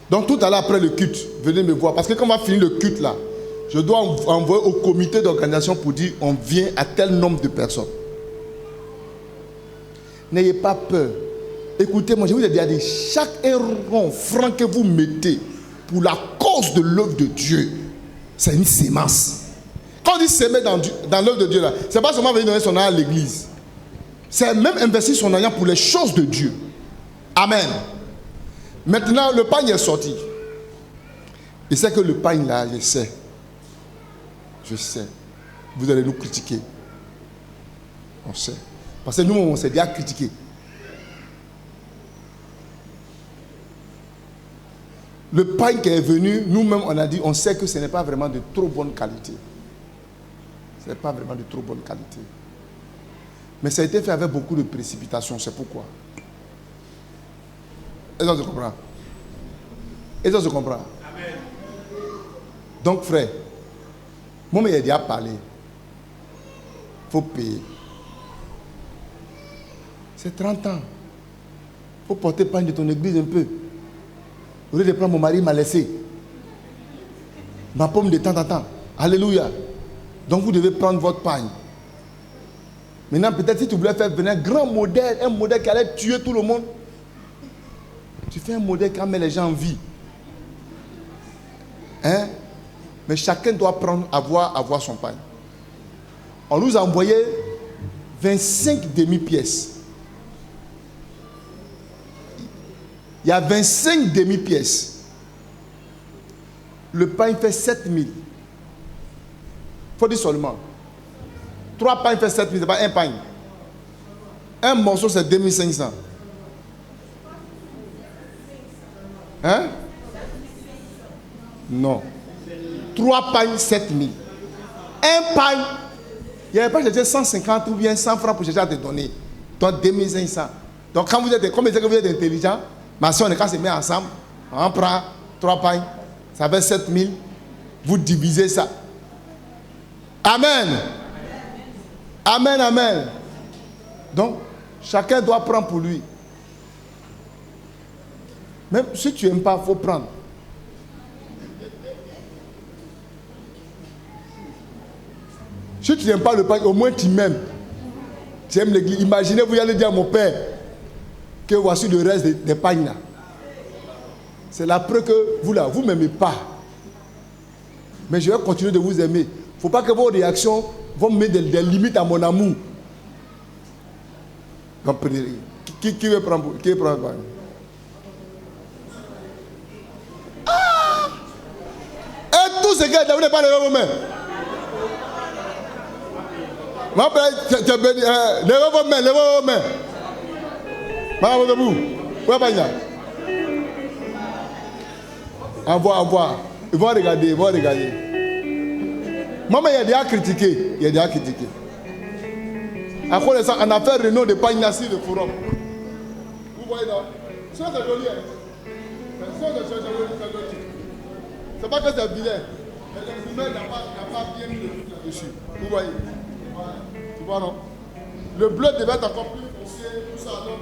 Donc tout à l'heure après le culte, venez me voir. Parce que quand on va finir le culte là, je dois envoyer au comité d'organisation pour dire on vient à tel nombre de personnes. N'ayez pas peur. Écoutez-moi, je vous ai déjà dit, chaque euro franc que vous mettez pour la cause de l'œuvre de Dieu, c'est une sémence. Quand on dit s'aimer dans l'œuvre de Dieu, ce n'est pas seulement venir donner son argent à l'église. C'est même investir son argent pour les choses de Dieu. Amen. Maintenant, le pain est sorti. Et c'est que le pain là, je sais. Je sais. Vous allez nous critiquer. On sait. Parce que nous, on s'est déjà critiqué. Le pain qui est venu, nous-mêmes, on a dit, on sait que ce n'est pas vraiment de trop bonne qualité. Ce n'est pas vraiment de trop bonne qualité. Mais ça a été fait avec beaucoup de précipitation, c'est pourquoi. Est-ce qu'on se comprend? Est-ce qu'on se comprend? Amen. Donc, frère, moi, il a déjà parlé. Il faut payer. C'est 30 ans. Il faut porter pain de ton église un peu. Au lieu de prendre mon mari m'a laissé. Ma pomme de temps en temps. Alléluia. Donc vous devez prendre votre pain. Maintenant, peut-être si tu voulais faire venir un grand modèle, un modèle qui allait tuer tout le monde, tu fais un modèle qui met les gens en vie. Hein? Mais chacun doit prendre, avoir son pain. On nous a envoyé 25 demi-pièces. Il y a 25 demi-pièces. Le pain fait 7 000. Il faut dire seulement. 3 pains fait 7 000, ce n'est pas un pain. Un morceau, c'est 2500. Hein? Non. 3 pains, 7 000. Un pain, il n'y avait pas cherché 150 ou bien 100 francs pour chercher à te donner. Donc 2500. Donc quand vous êtes, comme vous êtes intelligent, ma soeur, quand on se met ensemble, on prend 3 pains, ça fait 7 000, vous divisez ça. Amen. Amen, amen. Donc, chacun doit prendre pour lui. Même si tu n'aimes pas, il faut prendre. Si tu n'aimes pas le pain, au moins tu m'aimes. Tu aimes l'église. Imaginez, vous allez dire à mon père que voici le reste des pagnes là. C'est la preuve que vous là, vous ne m'aimez pas. Mais je vais continuer de vous aimer. Il ne faut pas que vos réactions vont mettre des limites à mon amour. Qui veut prendre? Qui veut prendre? Ah! Et tous ces gars, vous n'avez pas levé vos mains. Levez vos mains, levez vos mains. Madame debout. Où est Bagna? Envoie. Ils vont regarder, Maman, il y a déjà critiqué. À cause de ça, on a fait Renault de Pagnassi de Forum. Vous voyez là? Ça c'est joli. C'est joli. C'est pas que c'est vilain. Mais les humains n'ont pas bien mis le truc là-dessus. Vous voyez? Voilà. Tu vois non? Le bleu devait être encore plus foncé, tout ça. Donc,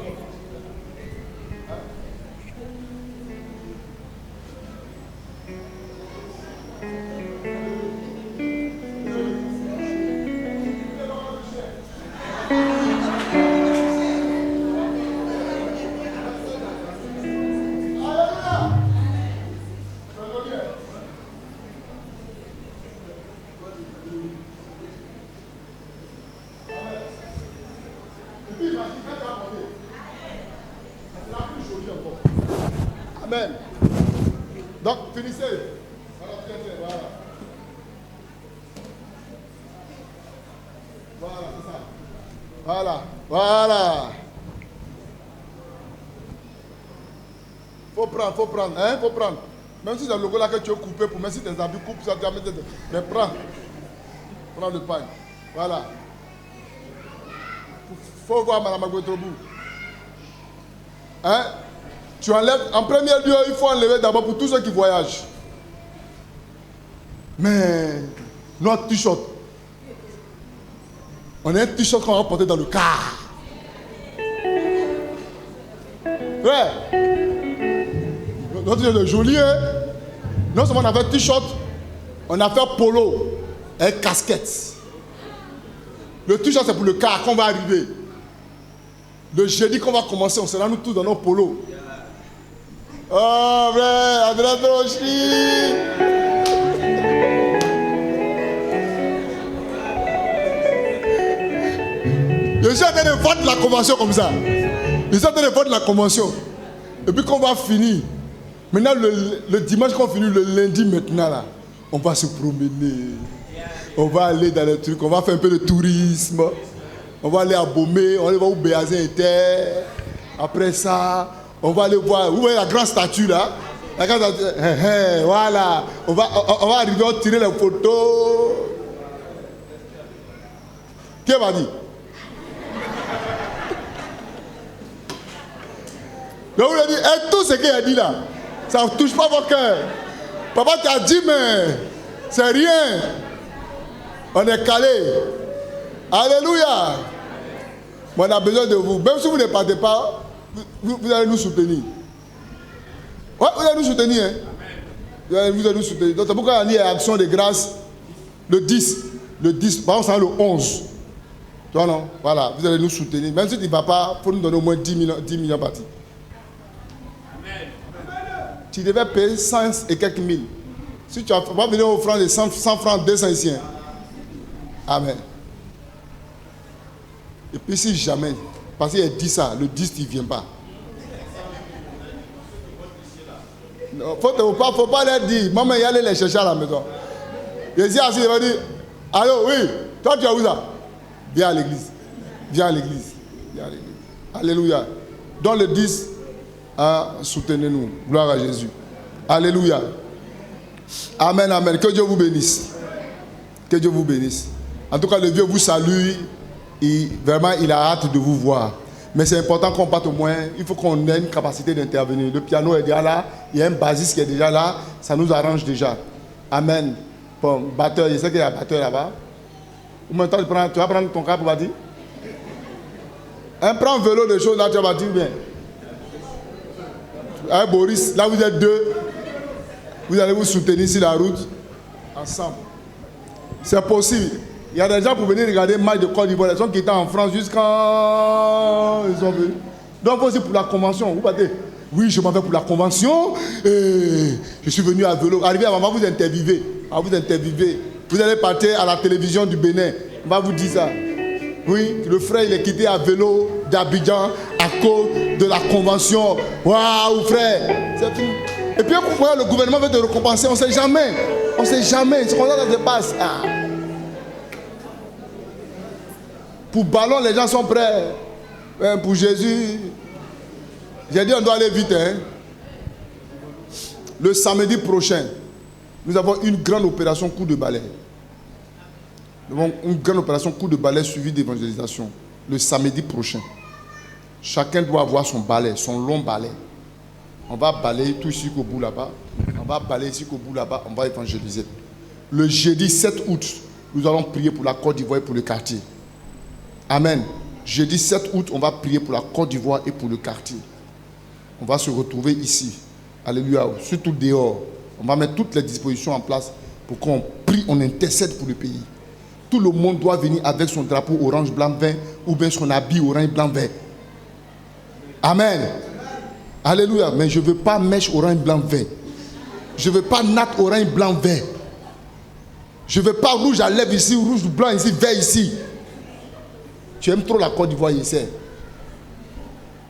Amen. Donc, finissez. Voilà, c'est ça. Voilà. Faut prendre. Faut prendre. Même si c'est le logo là que tu as coupé, pour même si tes habits coupent, ça te met. Mais prends. Prends le pain. Voilà. Faut voir Madame Agouetrobou. Tu enlèves, en premier lieu, il faut enlever d'abord pour tous ceux qui voyagent. Mais, notre t-shirt. On a un t-shirt qu'on va porter dans le car. Ouais. Notre t-shirt est joli, hein? Non seulement on a fait t-shirt, on a fait polo et casquette. Le t-shirt, c'est pour le car qu'on va arriver. Le jeudi qu'on va commencer, on sera nous tous dans nos polos. Oh, frère, André Trochi. Je suis en train de vendre la convention comme ça. Je suis en train de vendre la convention. Et puis qu'on va finir. Maintenant, le dimanche qu'on finit, le lundi maintenant, là, on va se promener. On va aller dans les trucs, on va faire un peu de tourisme. On va aller à Bomé, on va aller voir où Béazin était. Après ça, on va aller voir, vous voyez la grande statue là? La grande statue, voilà. On va arriver à tirer les photos. Qui m'a dit? Je vous l'ai dit, et tout ce qu'il a dit là, ça ne touche pas vos cœurs. Papa t'a dit, mais c'est rien. On est calé. Alléluia. Mais on a besoin de vous. Même si vous ne partez pas, vous allez nous soutenir. Ouais, vous allez nous soutenir. Hein? Vous allez nous soutenir. Donc c'est pourquoi on dit Action de grâce le 10. Le 10, par exemple, c'est le 11. Tu vois, non? Voilà, vous allez nous soutenir. Même si tu ne vas pas, il faut nous donner au moins 10 millions partis. Tu devais payer 100 et quelques mille. Si tu vas pas venir offrande de 100 francs, 200 ici. Hein? Amen. Et puis si jamais, parce qu'il a dit ça, le 10 il ne vient pas. Il ne faut pas leur dire, maman il allait les chercher à la maison. Il dit assis, il va dire, allô, oui, toi tu es où ça? Viens à l'église. Alléluia. Dans le 10, soutenez-nous. Gloire à Jésus. Alléluia. Amen, amen. Que Dieu vous bénisse. Que Dieu vous bénisse. En tout cas, le vieux vous salue. Vraiment, il a hâte de vous voir. Mais c'est important qu'on parte au moins. Il faut qu'on ait une capacité d'intervenir. Le piano est déjà là. Il y a un bassiste qui est déjà là. Ça nous arrange déjà. Amen. Bon, batteur, je sais qu'il y a un batteur là-bas. Maintenant, tu vas prendre ton cas pour bâtir. Prends un vélo de choses là, tu vas bâtir bien. Boris, là vous êtes deux. Vous allez vous soutenir sur la route. Ensemble. C'est possible. Il y a des gens pour venir regarder le match de Côte d'Ivoire. Les gens qui étaient en France jusqu'à... Ils sont venus. Donc aussi pour la convention. Vous partez. Oui, je m'en vais pour la convention. Et je suis venu à vélo. Arrivé à maman, vous interviewez. Vous allez partir à la télévision du Bénin. On va vous dire ça. Oui, le frère il est quitté à vélo d'Abidjan à cause de la convention. Waouh frère, c'est fini. Et puis pourquoi le gouvernement veut te récompenser? On ne sait jamais. On ne sait jamais. C'est comme ça que ça se passe. Ah. Pour ballon, les gens sont prêts. Pour Jésus, j'ai dit on doit aller vite. Hein. Le samedi prochain, nous avons une grande opération coup de balai. Nous avons une grande opération coup de balai suivie d'évangélisation. Le samedi prochain. Chacun doit avoir son balai, son long balai. On va balayer tout ici qu'au bout là-bas. On va balayer ici qu'au bout là-bas. On va évangéliser. Le jeudi 7 août, nous allons prier pour la Côte d'Ivoire et pour le quartier. Amen. Jeudi 7 août, on va prier pour la Côte d'Ivoire et pour le quartier. On va se retrouver ici. Alléluia. Surtout dehors. On va mettre toutes les dispositions en place pour qu'on prie, on intercède pour le pays. Tout le monde doit venir avec son drapeau orange, blanc, vert ou bien son habit orange, blanc, vert. Amen. Alléluia. Mais je ne veux pas mèche orange, blanc, vert. Je ne veux pas natte orange, blanc, vert. Je ne veux pas rouge à lèvres ici, rouge, blanc ici, vert ici. Tu aimes trop la Côte d'Ivoire ici.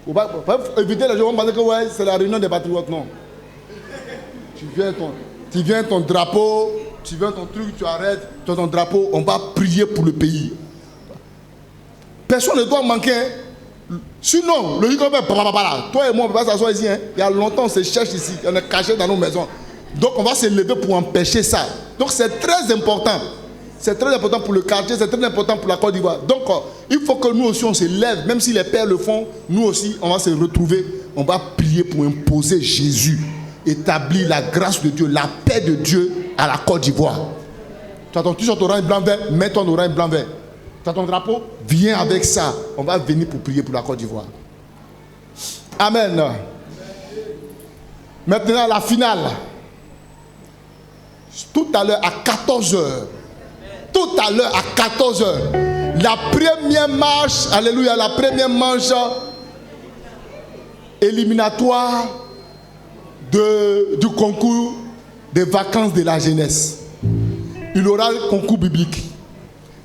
Il faut éviter les gens qui pensent que ouais, c'est la réunion des patriotes. Non. Tu viens ton drapeau, tu viens ton truc, tu arrêtes, tu as ton drapeau, on va prier pour le pays. Personne ne doit manquer. Hein. Sinon, le Higo va toi et moi, on ne peut pas s'asseoir ici. Hein. Il y a longtemps, on se cherche ici, on est caché dans nos maisons. Donc, on va se lever pour empêcher ça. Donc, c'est très important. C'est très important pour le quartier, c'est très important pour la Côte d'Ivoire. Donc, il faut que nous aussi, on se lève. Même si les pères le font, nous aussi, on va se retrouver. On va prier pour imposer Jésus. Établir la grâce de Dieu, la paix de Dieu à la Côte d'Ivoire. Tu as ton t-shirt orange, blanc, vert, mets ton orange, blanc, vert. Tu as ton drapeau, viens avec ça. On va venir pour prier pour la Côte d'Ivoire. Amen. Maintenant, la finale. Tout à l'heure, à 14h. Tout à l'heure, à 14h. La première marche, alléluia, la première manche éliminatoire du concours des vacances de la jeunesse. Il y aura le concours biblique.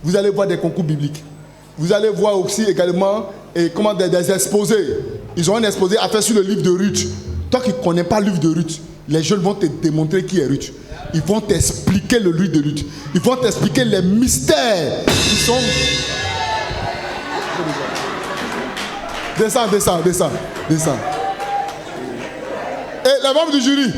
Vous allez voir des concours bibliques. Vous allez voir aussi également des exposés. Ils ont un exposé à faire sur le livre de Ruth. Toi qui ne connais pas le livre de Ruth, les jeunes vont te démontrer qui est Ruth. Ils vont t'expliquer le livre de Ruth. Ils vont t'expliquer les mystères qui sont... Descends. Et les membres du jury.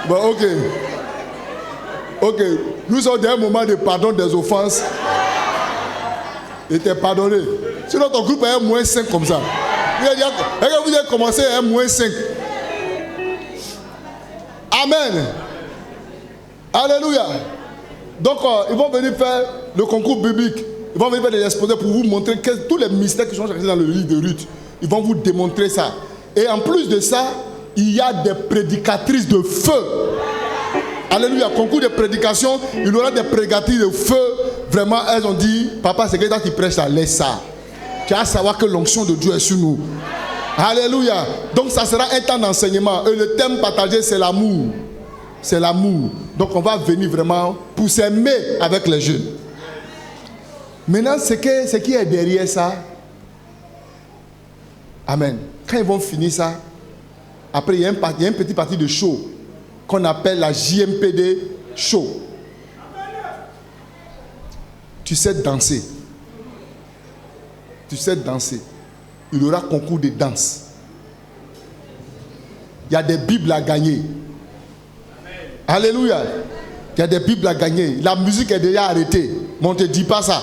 Bon, ok. Nous sommes dans un moment de pardon des offenses. Et t'es pardonné. Sinon ton groupe est un -5 comme ça. Vous avez commencé à un -5. Amen. Alléluia. Donc, ils vont venir faire le concours biblique. Ils vont venir faire des exposés pour vous montrer tous les mystères qui sont dans le livre de Ruth. Ils vont vous démontrer ça. Et en plus de ça, il y a des prédicatrices de feu. Alléluia. Concours de prédication, il y aura des prédicatrices de feu. Vraiment, elles ont dit, papa, c'est que toi qui prêches ça, laisse ça. Tu vas savoir que l'onction de Dieu est sur nous. Alléluia. Donc, ça sera un temps d'enseignement. Et le thème partagé, c'est l'amour. C'est l'amour. Donc on va venir vraiment pour s'aimer avec les jeunes. Maintenant, ce qui est derrière ça, amen. Quand ils vont finir ça, après il y a une petite partie de show qu'on appelle la JMPD show. Tu sais danser. Il y aura concours de danse. Il y a des bibles à gagner. Alléluia. Il y a des bibles à gagner. La musique est déjà arrêtée. Mais on ne te dit pas ça.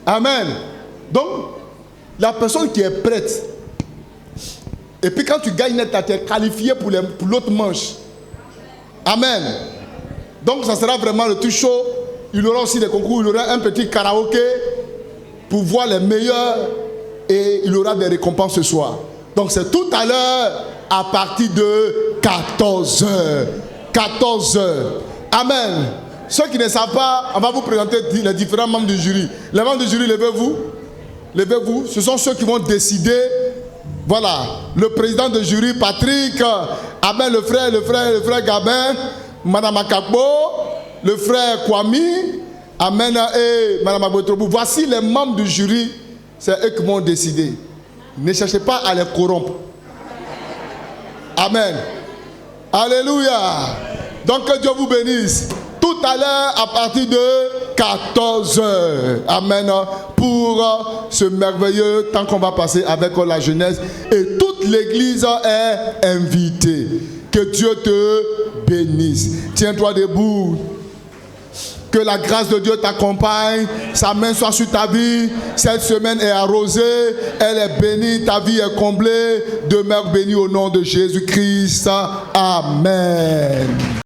Amen. Donc, la personne qui est prête. Et puis quand tu gagnes, tu es qualifié pour l'autre manche. Amen. Donc, ça sera vraiment le tout chaud. Il y aura aussi des concours. Il y aura un petit karaoké pour voir les meilleurs. Et il y aura des récompenses ce soir. Donc, c'est tout à l'heure à partir de 14h. 14h. Amen. Ceux qui ne savent pas, on va vous présenter les différents membres du jury. Les membres du jury, levez-vous. levez-vous. Ce sont ceux qui vont décider. Voilà, le président de jury, Patrick, Amen, le frère Gabin, Madame Akakbo, le frère Kwame, Amen, et Madame Abotrobou. Voici les membres du jury, c'est eux qui vont décider. Ne cherchez pas à les corrompre. Amen. Alléluia. Donc que Dieu vous bénisse. Tout à l'heure, à partir de 14h. Amen. Pour ce merveilleux temps qu'on va passer avec la jeunesse. Et toute l'église est invitée. Que Dieu te bénisse. Tiens-toi debout. Que la grâce de Dieu t'accompagne. Sa main soit sur ta vie. Cette semaine est arrosée. Elle est bénie. Ta vie est comblée. Demeure bénie au nom de Jésus-Christ. Amen.